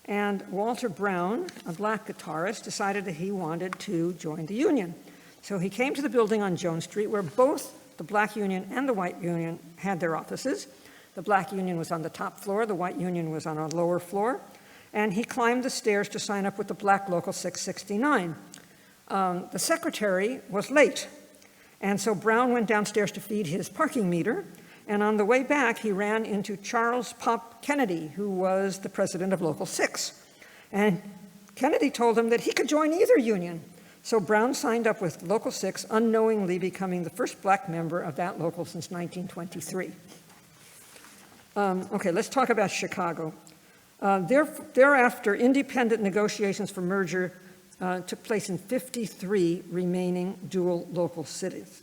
And Walter Brown, a black guitarist, decided that he wanted to join the union. So he came to the building on Jones Street, where both the black union and the white union had their offices. The black union was on the top floor, the white union was on a lower floor, and he climbed the stairs to sign up with the Black Local 669. The secretary was late, and so Brown went downstairs to feed his parking meter, and on the way back, he ran into Charles Pop Kennedy, who was the president of Local 6. And Kennedy told him that he could join either union. So Brown signed up with Local 6, unknowingly becoming the first black member of that local since 1923. Okay, let's talk about Chicago. Thereafter, independent negotiations for merger took place in 53 remaining dual local cities.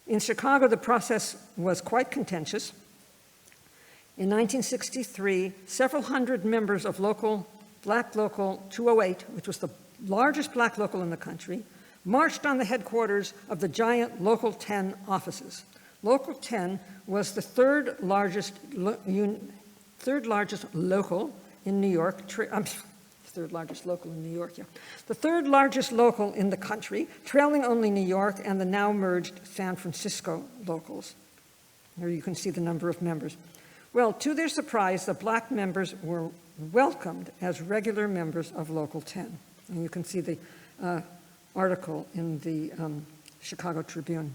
In Chicago, the process was quite contentious. In 1963, several hundred members of Black Local 208, which was the largest black local in the country, marched on the headquarters of the giant Local 10 offices. Local 10 was the third largest local in New York. Third largest local in New York, yeah. The third largest local in the country, trailing only New York and the now merged San Francisco locals. Here you can see the number of members. Well, to their surprise, the black members were welcomed as regular members of Local 10. And you can see the article in the Chicago Tribune.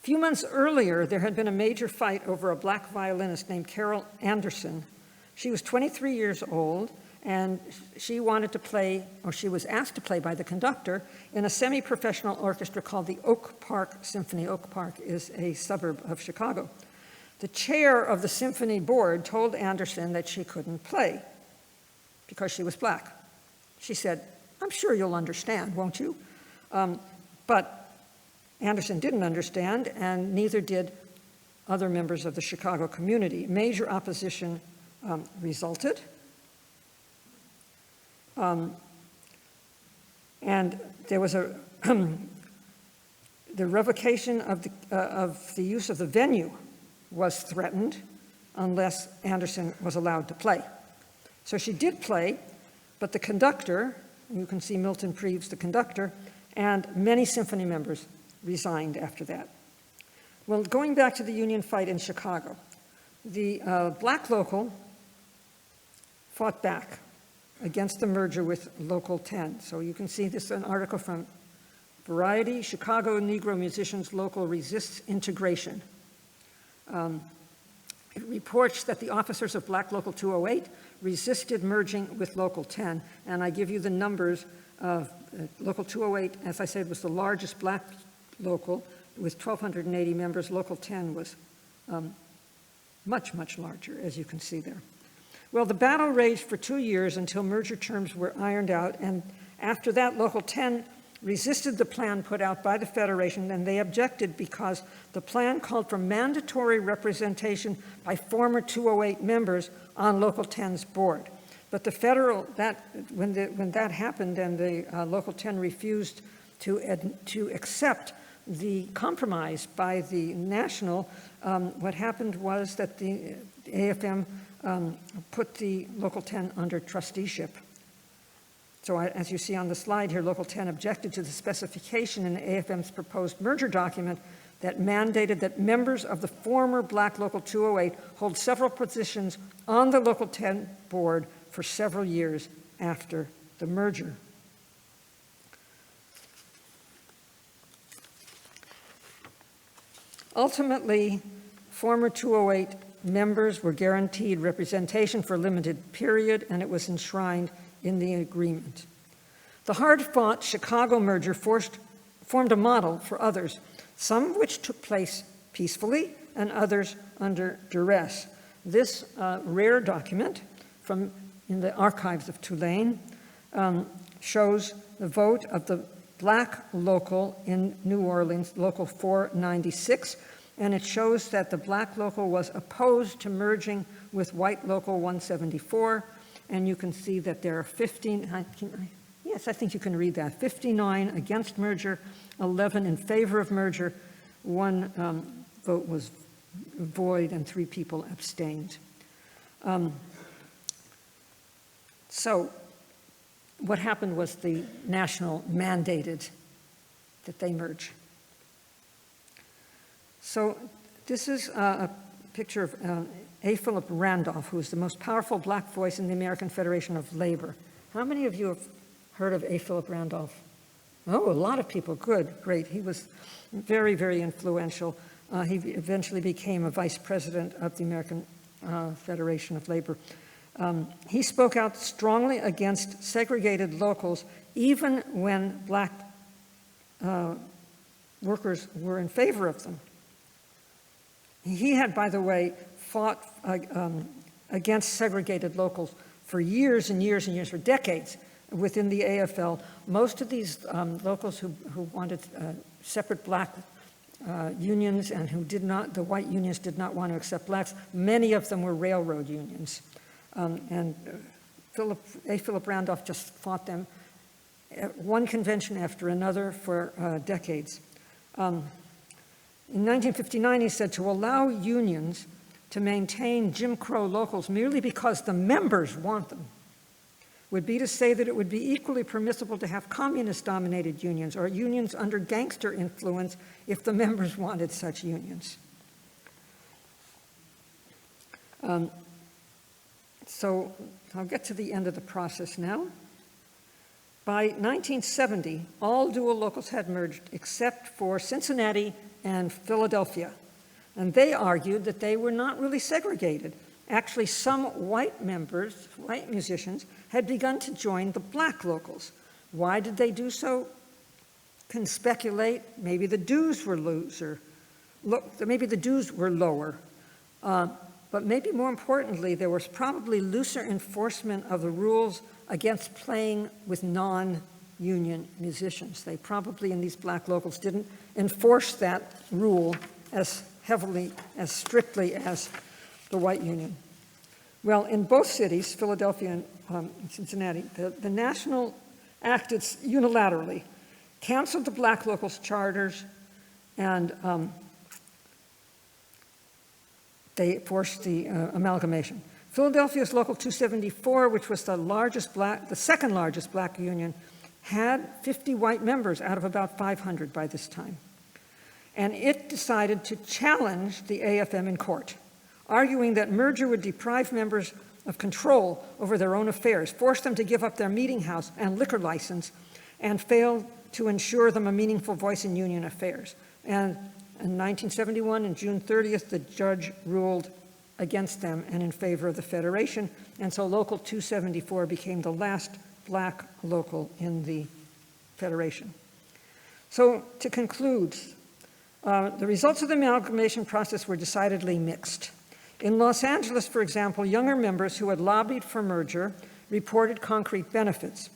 A few months earlier, there had been a major fight over a black violinist named Carol Anderson. She was 23 years old, and she wanted to play, or she was asked to play by the conductor in a semi-professional orchestra called the Oak Park Symphony. Oak Park is a suburb of Chicago. The chair of the symphony board told Anderson that she couldn't play because she was black. She said, "I'm sure you'll understand, won't you?" But Anderson didn't understand, and neither did other members of the Chicago community. Major opposition resulted. And there was the revocation of the use of the venue was threatened unless Anderson was allowed to play. So she did play, but the conductor, you can see Milton Preeves, the conductor, and many symphony members resigned after that. Well, going back to the union fight in Chicago, the black local fought back against the merger with Local 10. So you can see this an article from Variety, Chicago Negro Musicians Local Resists Integration. It reports that the officers of Black Local 208 resisted merging with Local 10, and I give you the numbers of Local 208, as I said, was the largest black local with 1,280 members. Local 10 was much, much larger, as you can see there. Well, the battle raged for 2 years until merger terms were ironed out, and after that, Local 10 resisted the plan put out by the Federation, and they objected because the plan called for mandatory representation by former 208 members on Local 10's board. But the federal, when that happened and the Local 10 refused to accept the compromise by the national, what happened was that the AFM put the Local 10 under trusteeship. So as you see on the slide here, Local 10 objected to the specification in the AFM's proposed merger document that mandated that members of the former Black Local 208 hold several positions on the Local 10 board for several years after the merger. Ultimately, former 208 members were guaranteed representation for a limited period, and it was enshrined in the agreement. The hard-fought Chicago merger formed a model for others, some of which took place peacefully and others under duress. This rare document from in the archives of Tulane shows the vote of the black local in New Orleans, Local 496, and it shows that the black local was opposed to merging with white Local 174, and you can see that there are 15, yes, I think you can read that, 59 against merger, 11 in favor of merger, 1 vote was void, and 3 people abstained. So what happened was the national mandated that they merge. So this is a picture of A. Philip Randolph, who is the most powerful black voice in the American Federation of Labor. How many of you have heard of A. Philip Randolph? Oh, a lot of people. Good, great. He was very, very influential. He eventually became a vice president of the American Federation of Labor. He spoke out strongly against segregated locals, even when black workers were in favor of them. He had, by the way, fought against segregated locals for years and years and years, for decades within the AFL. Most of these locals who wanted separate black unions and who did not, the white unions did not want to accept blacks, many of them were railroad unions. And A. Philip Randolph just fought them at one convention after another for decades. In 1959, he said, to allow unions to maintain Jim Crow locals merely because the members want them would be to say that it would be equally permissible to have communist-dominated unions or unions under gangster influence if the members wanted such unions. So I'll get to the end of the process now. By 1970, all dual locals had merged except for Cincinnati and Philadelphia. And they argued that they were not really segregated. Actually, some white musicians, had begun to join the black locals. Why did they do so? Can speculate. Maybe the dues were lower. But maybe more importantly, there was probably looser enforcement of the rules against playing with non-union musicians. They probably, in these black locals, didn't enforce that rule as heavily, as strictly as the white union. Well, in both cities, Philadelphia and Cincinnati, the national acted unilaterally, canceled the black locals' charters, and they forced the amalgamation. Philadelphia's Local 274, which was the second largest black union, had 50 white members out of about 500 by this time. And it decided to challenge the AFM in court, arguing that merger would deprive members of control over their own affairs, force them to give up their meeting house and liquor license, and fail to ensure them a meaningful voice in union affairs. And in 1971, on June 30th, the judge ruled against them and in favor of the Federation, and so Local 274 became the last black local in the Federation. So to conclude, the results of the amalgamation process were decidedly mixed. In Los Angeles, for example, younger members who had lobbied for merger reported concrete benefits.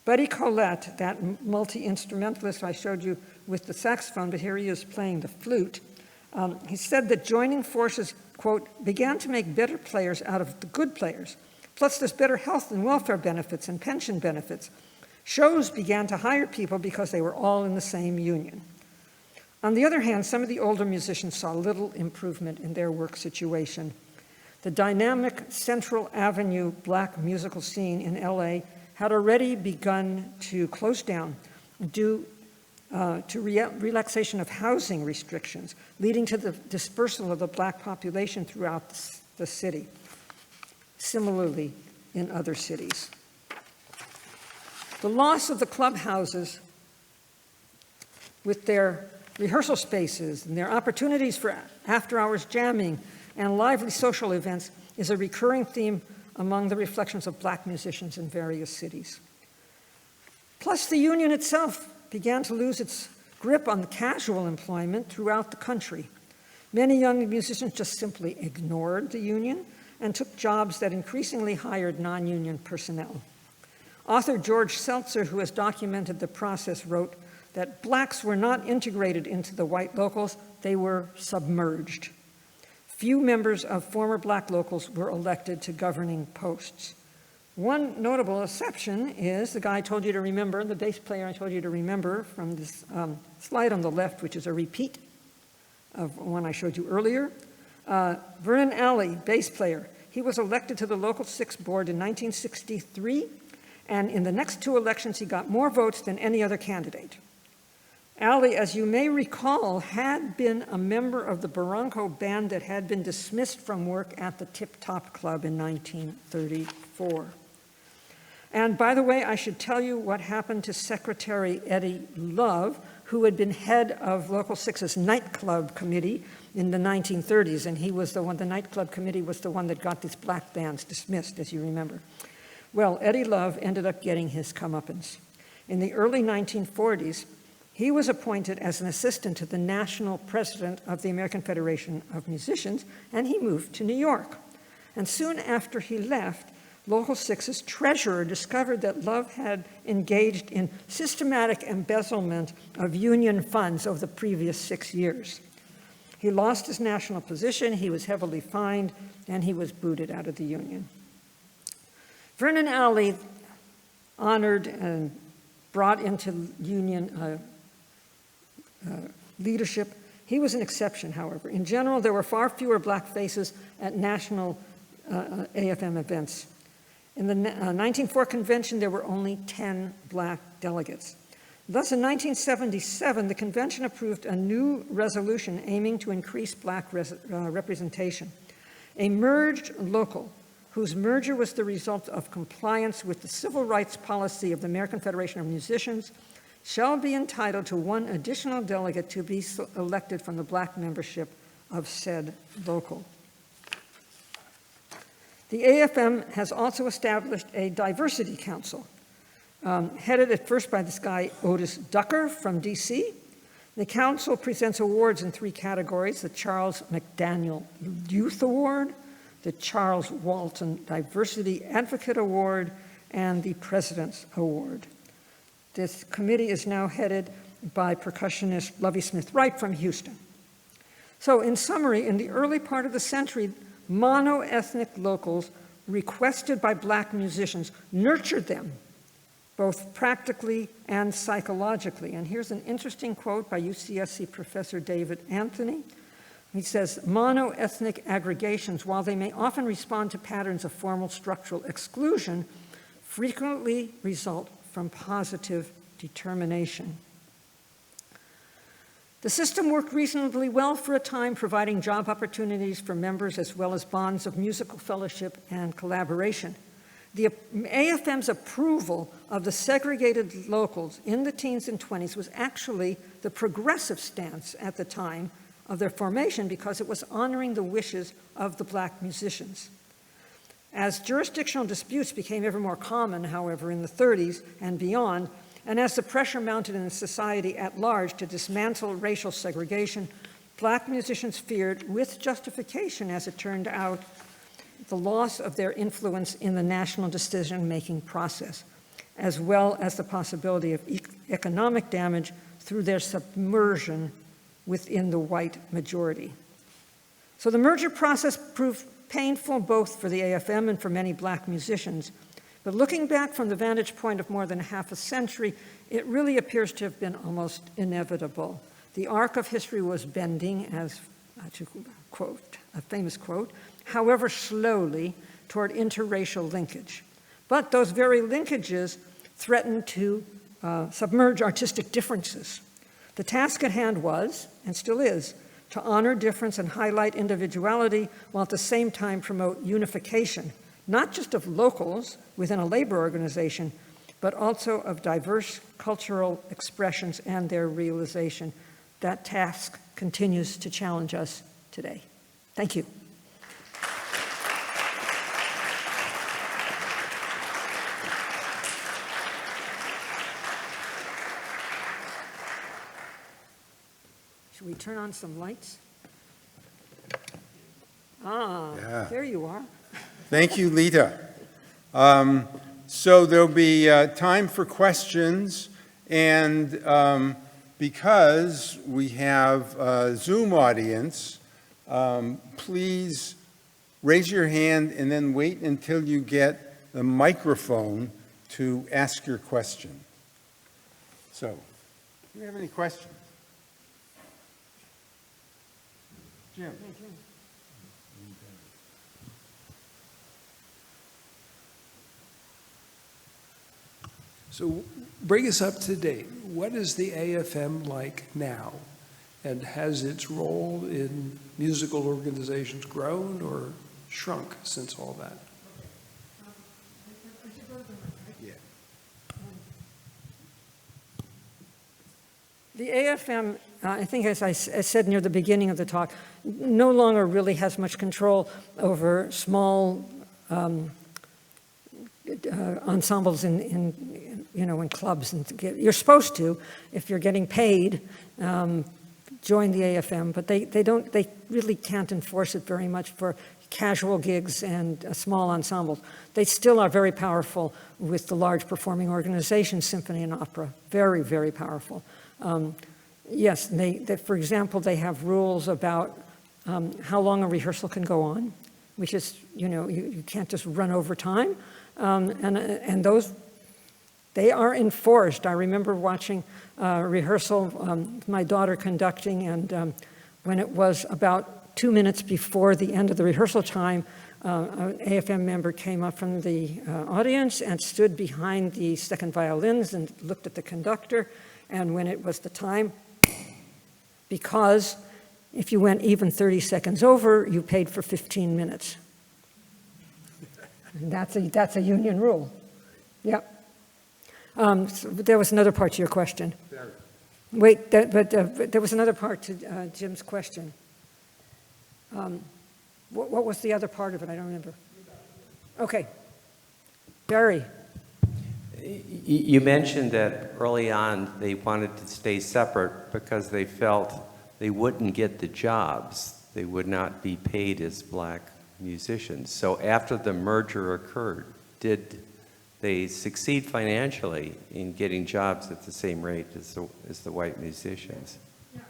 Buddy Collette, that multi-instrumentalist I showed you with the saxophone, but here he is playing the flute, he said that joining forces, quote, began to make better players out of the good players. Plus there's better health and welfare benefits and pension benefits. Shows began to hire people because they were all in the same union. On the other hand, some of the older musicians saw little improvement in their work situation. The dynamic Central Avenue black musical scene in LA had already begun to close down due to relaxation of housing restrictions, leading to the dispersal of the black population throughout the city. Similarly, in other cities. The loss of the clubhouses with their rehearsal spaces and their opportunities for after-hours jamming and lively social events is a recurring theme among the reflections of black musicians in various cities. Plus, the union itself began to lose its grip on casual employment throughout the country. Many young musicians just simply ignored the union and took jobs that increasingly hired non-union personnel. Author George Seltzer, who has documented the process, wrote that blacks were not integrated into the white locals, they were submerged. Few members of former black locals were elected to governing posts. One notable exception is the guy I told you to remember, the bass player I told you to remember from this slide on the left, which is a repeat of one I showed you earlier. Vernon Alley, bass player. He was elected to the Local 6 board in 1963, and in the next two elections, he got more votes than any other candidate. Alley, as you may recall, had been a member of the Barranco band that had been dismissed from work at the Tip Top Club in 1934. And by the way, I should tell you what happened to Secretary Eddie Love, who had been head of Local 6's nightclub committee in the 1930s, and he was the one, the nightclub committee was the one that got these black bands dismissed, as you remember. Well, Eddie Love ended up getting his comeuppance. In the early 1940s, he was appointed as an assistant to the national president of the American Federation of Musicians, and he moved to New York. And soon after he left, Local 6's treasurer discovered that Love had engaged in systematic embezzlement of union funds over the previous 6 years. He lost his national position, he was heavily fined, and he was booted out of the union. Vernon Alley honored and brought into union leadership. He was an exception, however. In general, there were far fewer black faces at national AFM events. In the 1904 convention, there were only 10 black delegates. Thus, in 1977, the convention approved a new resolution aiming to increase black representation. A merged local whose merger was the result of compliance with the civil rights policy of the American Federation of Musicians, shall be entitled to one additional delegate to be elected from the black membership of said local. The AFM has also established a diversity council, headed at first by this guy Otis Ducker from DC. The council presents awards in 3 categories: the Charles McDaniel Youth Award, the Charles Walton Diversity Advocate Award, and the President's Award. This committee is now headed by percussionist Lovie Smith Wright from Houston. So in summary, in the early part of the century, mono-ethnic locals requested by black musicians nurtured them, both practically and psychologically. And here's an interesting quote by UCSC professor David Anthony. He says, mono-ethnic aggregations, while they may often respond to patterns of formal structural exclusion, frequently result from positive determination. The system worked reasonably well for a time, providing job opportunities for members as well as bonds of musical fellowship and collaboration. The AFM's approval of the segregated locals in the teens and 20s was actually the progressive stance at the time of their formation, because it was honoring the wishes of the black musicians. As jurisdictional disputes became ever more common, however, in the 30s and beyond, and as the pressure mounted in society at large to dismantle racial segregation, black musicians feared, with justification as it turned out, the loss of their influence in the national decision-making process, as well as the possibility of economic damage through their submersion within the white majority. So the merger process proved painful both for the AFM and for many black musicians. But looking back from the vantage point of more than half a century, it really appears to have been almost inevitable. The arc of history was bending, as to quote a famous quote, however slowly, toward interracial linkage. But those very linkages threatened to submerge artistic differences. The task at hand was, and still is, to honor difference and highlight individuality while at the same time promote unification, not just of locals within a labor organization, but also of diverse cultural expressions and their realization. That task continues to challenge us today. Thank you. Should we turn on some lights? Yeah. There you are. Thank you, Leta. So there'll be time for questions, and because we have a Zoom audience, please raise your hand and then wait until you get the microphone to ask your question. So, do you have any questions? Jim. So bring us up to date. What is the AFM like now? And has its role in musical organizations grown or shrunk since all that? Yeah. The AFM, I think as I said near the beginning of the talk, no longer really has much control over small ensembles in clubs. And you're supposed to, if you're getting paid, join the AFM, but they really can't enforce it very much for casual gigs and small ensembles. They still are very powerful with the large performing organizations, symphony and opera, very, very powerful. Yes, for example, they have rules about how long a rehearsal can go on, which is, you can't just run over time. And those, they are enforced. I remember watching a rehearsal, my daughter conducting, and when it was about 2 minutes before the end of the rehearsal time, an AFM member came up from the audience and stood behind the second violins and looked at the conductor. And when it was the time, because if you went even 30 seconds over, you paid for 15 minutes. And that's a union rule. Yep. So there was another part to your question. Wait, but there was another part to Jim's question. What was the other part of it? I don't remember. Okay. Barry. You mentioned that early on they wanted to stay separate because they felt they wouldn't get the jobs. They would not be paid as black musicians. So after the merger occurred, did they succeed financially in getting jobs at the same rate as the white musicians? Yeah,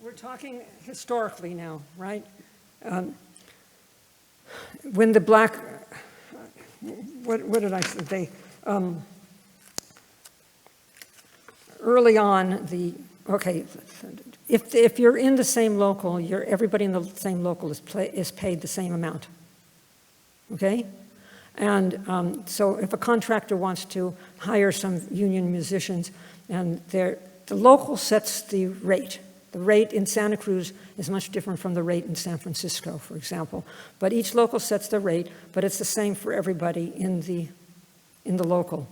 we're talking historically now, right? When the black, what did I say? Early on, if you're in the same local, everybody in the same local is paid the same amount. Okay? And so if a contractor wants to hire some union musicians, and the local sets the rate. The rate in Santa Cruz is much different from the rate in San Francisco, for example. But each local sets the rate, but it's the same for everybody in the local.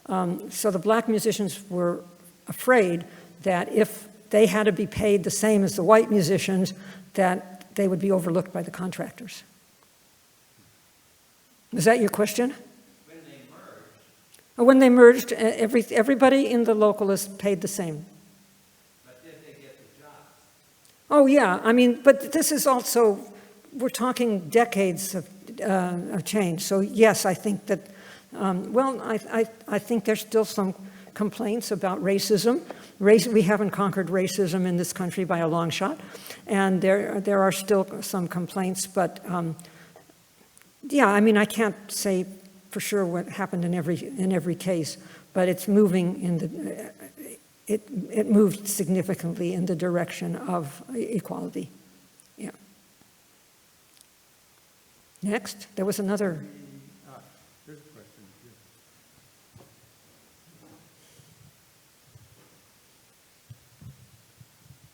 So the black musicians were afraid that if they had to be paid the same as the white musicians, that they would be overlooked by the contractors. Is that your question? When they merged, everybody in the local is paid the same. But did they get the jobs? Oh, yeah. I mean, but this is also, we're talking decades of change. So, yes, I think that, I think there's still some complaints about racism. We haven't conquered racism in this country by a long shot. And there are still some complaints, but yeah, I mean, I can't say for sure what happened in every case, but it's moving it moved significantly in the direction of equality. Yeah. Next, there was another. There's a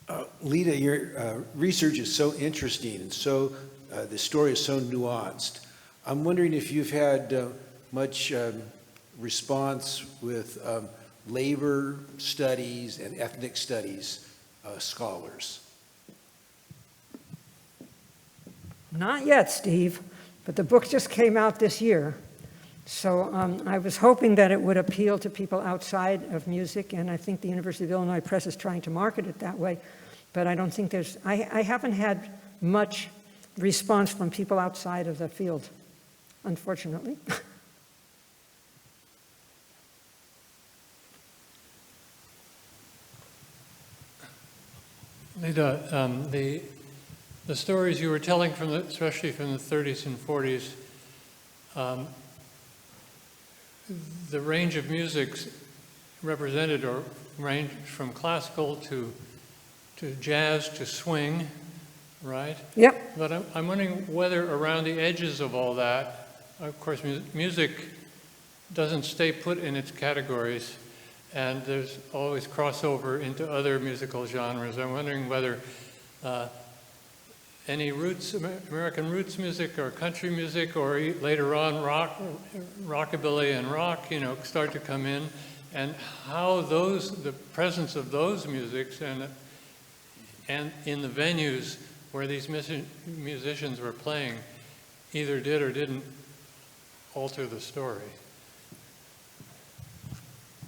question. Leta, your research is so interesting and so the story is so nuanced. I'm wondering if you've had much response with labor studies and ethnic studies scholars. Not yet, Steve, but the book just came out this year. So I was hoping that it would appeal to people outside of music, and I think the University of Illinois Press is trying to market it that way. But I don't think I haven't had much response from people outside of the field, unfortunately. Leta, the stories you were telling, especially from the 30s and 40s, the range of musics represented or ranged from classical to jazz to swing, right? Yep. But I'm wondering whether around the edges of all that, of course, music doesn't stay put in its categories, and there's always crossover into other musical genres. I'm wondering whether any American roots music or country music, or later on rockabilly and rock, start to come in, and how the presence of those musics and in the venues where these musicians were playing either did or didn't alter the story.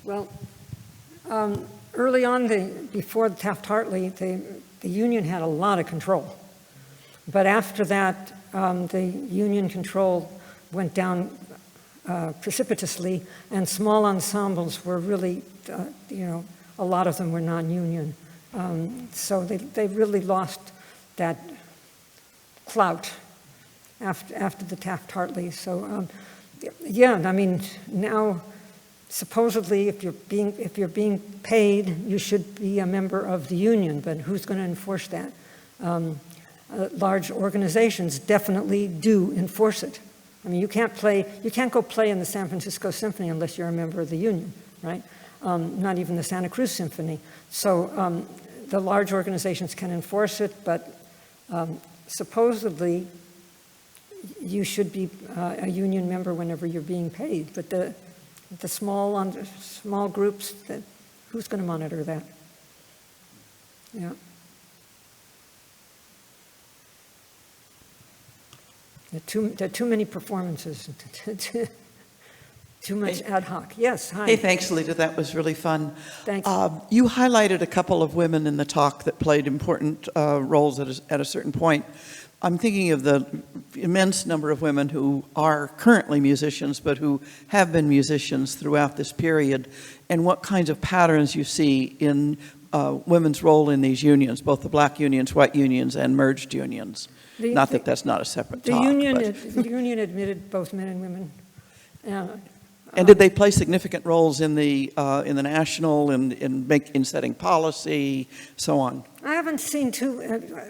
Well, early on, before Taft-Hartley, the union had a lot of control. But after that, the union control went down precipitously, and small ensembles were really, a lot of them were non-union. So they really lost that clout after the Taft-Hartley. So, yeah, I mean, now supposedly if you're being paid, you should be a member of the union, but who's going to enforce that? Large organizations definitely do enforce it. I mean, you can't go play in the San Francisco Symphony unless you're a member of the union, right? Not even the Santa Cruz Symphony. So the large organizations can enforce it, but supposedly you should be a union member whenever you're being paid, but the small groups, who's going to monitor that? Yeah. There are too many performances, too much ad hoc. Yes, hi. Hey, thanks, Leta. That was really fun. Thanks. You highlighted a couple of women in the talk that played important roles at a certain point. I'm thinking of the immense number of women who are currently musicians, but who have been musicians throughout this period, and what kinds of patterns you see in women's role in these unions, both the black unions, white unions, and merged unions. Not that that's not a separate talk. The union admitted both men and women. And did they play significant roles in the national, in setting policy, so on? I haven't seen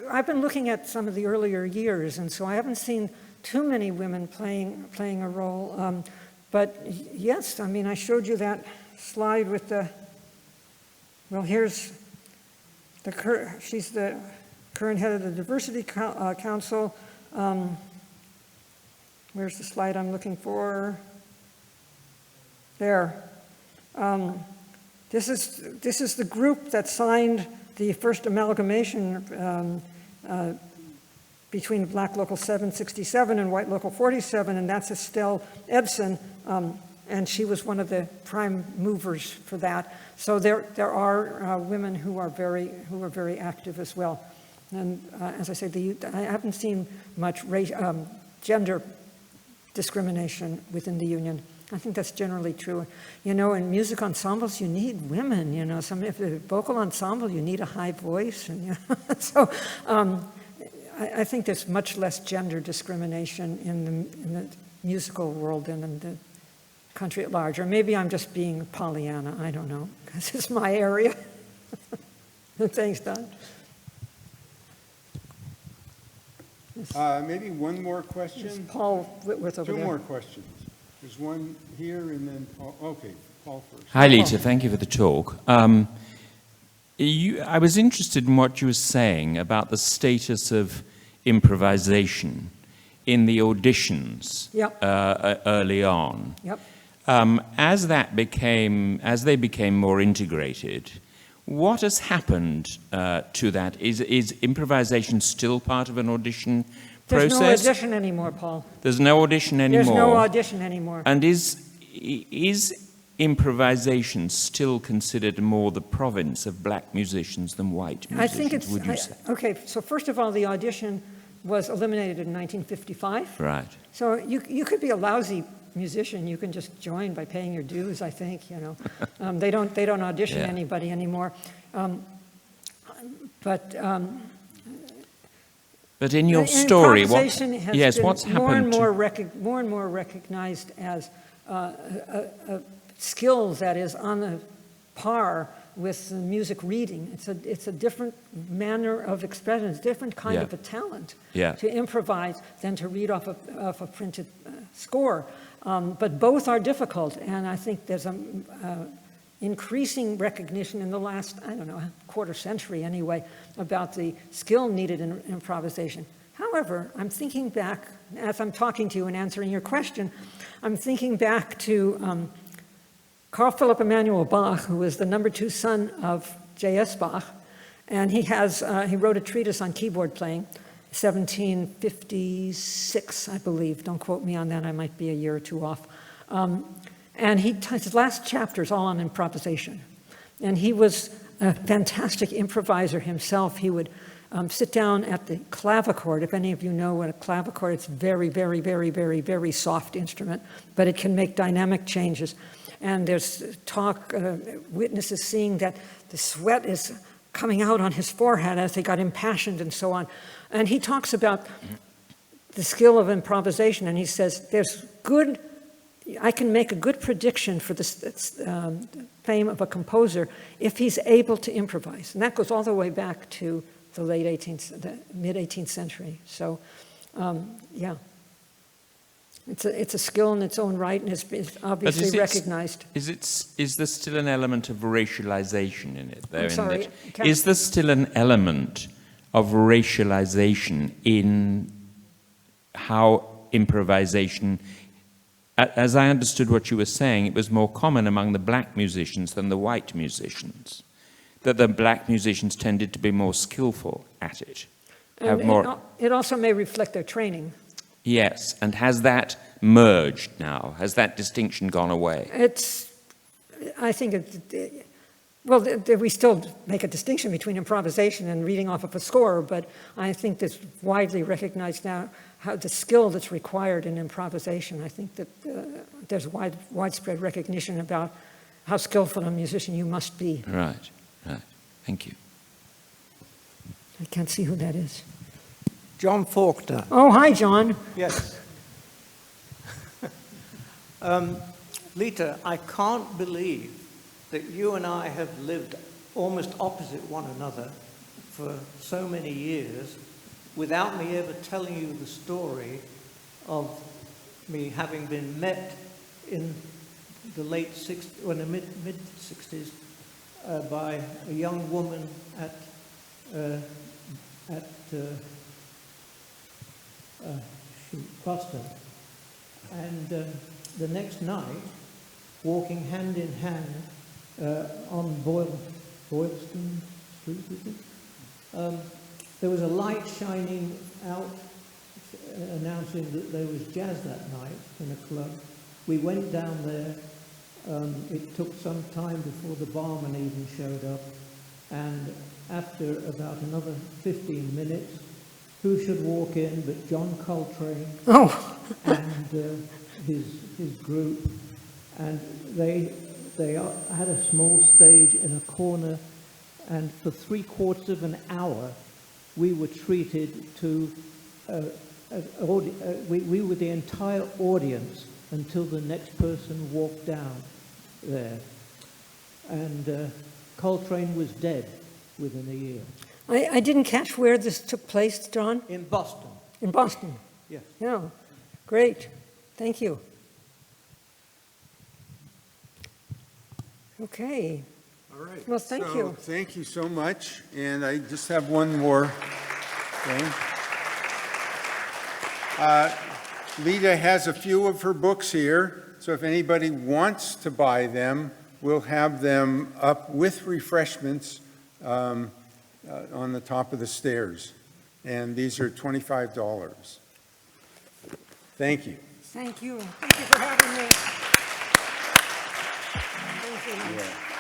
I've been looking at some of the earlier years, and so I haven't seen too many women playing a role. But yes, I mean, I showed you that slide with here's she's the current head of the Diversity Council. Where's the slide I'm looking for? There. This is the group that signed the first amalgamation between Black Local 767 and White Local 47, and that's Estelle Edson, and she was one of the prime movers for that. So there are women who are very active as well. And as I say, I haven't seen much gender discrimination within the union. I think that's generally true. You know, in music ensembles, you need women. You know, if a vocal ensemble, you need a high voice, and so I think there's much less gender discrimination in the musical world than in the country at large. Or maybe I'm just being Pollyanna. I don't know, because it's my area. Thanks, Don. Maybe one more question? There's Paul Whitworth over there. Two more questions. There's one here and then Paul. Okay, Paul first. Hi, Leta. Thank you for the talk. I was interested in what you were saying about the status of improvisation in the auditions early on. Yep. As they became more integrated, what has happened to that? Is improvisation still part of an audition process? There's no audition anymore, Paul. There's no audition anymore? There's no audition anymore. And is improvisation still considered more the province of black musicians than white musicians, I think it's, would you say? Okay, so first of all, the audition was eliminated in 1955. Right. So you could be a lousy musician, you can just join by paying your dues, I think, you know. They don't audition anybody anymore. But in your story, what's happened? More and more recognized as a skill that is on the par with music reading. It's a different manner of expression, it's a different kind of a talent to improvise than to read off a printed score. But both are difficult, and I think there's an increasing recognition in the last, I don't know, quarter century anyway, about the skill needed in improvisation. However, I'm thinking back, as I'm talking to you and answering your question, I'm thinking back to Carl Philipp Emanuel Bach, who was the #2 son of J.S. Bach, and he wrote a treatise on keyboard playing, 1756, I believe. Don't quote me on that, I might be a year or two off. And his last chapter is all on improvisation. And he was a fantastic improviser himself. He would sit down at the clavichord. If any of you know what a clavichord, it's very, very, very, very, very soft instrument, but it can make dynamic changes. And there's talk, witnesses seeing that the sweat is coming out on his forehead as they got impassioned and so on. And he talks about the skill of improvisation, and he says, I can make a good prediction for the fame of a composer if he's able to improvise. And that goes all the way back to the mid-18th century. So, it's a skill in its own right, and it's obviously recognized. Is there still an element of racialization in it? I'm sorry, is there still an element of racialization in how improvisation, as I understood what you were saying, it was more common among the black musicians than the white musicians, that the black musicians tended to be more skillful at it. Have And more, it also may reflect their training. yes, and has that merged now? Has that distinction gone away? I think we still make a distinction between improvisation and reading off of a score, but I think it's widely recognized now how the skill that's required in improvisation. I think that there's widespread recognition about how skillful a musician you must be. Right, right. Thank you. I can't see who that is. John Faulkner. Oh, hi, John. Yes. Leta, I can't believe that you and I have lived almost opposite one another for so many years without me ever telling you the story of me having been met in the late 60s, or in the mid-60s, by a young woman at Boston. And the next night, walking hand in hand on Boylston Street, is it? There was a light shining out, announcing that there was jazz that night in a club. We went down there. It took some time before the barman even showed up. And after about another 15 minutes, who should walk in but John Coltrane and his group. And they had a small stage in a corner, and for 3/4 of an hour, we were treated to, we were the entire audience until the next person walked down there. And Coltrane was dead within a year. I didn't catch where this took place, John. In Boston. In Boston? Yes. Yeah, great. Thank you. Okay. All right. Well, thank you. Thank you so much. And I just have one more thing. Leta has a few of her books here, so if anybody wants to buy them, we'll have them up with refreshments on the top of the stairs. And these are $25. Thank you. Thank you. Thank you for having me. Thank you. Yeah.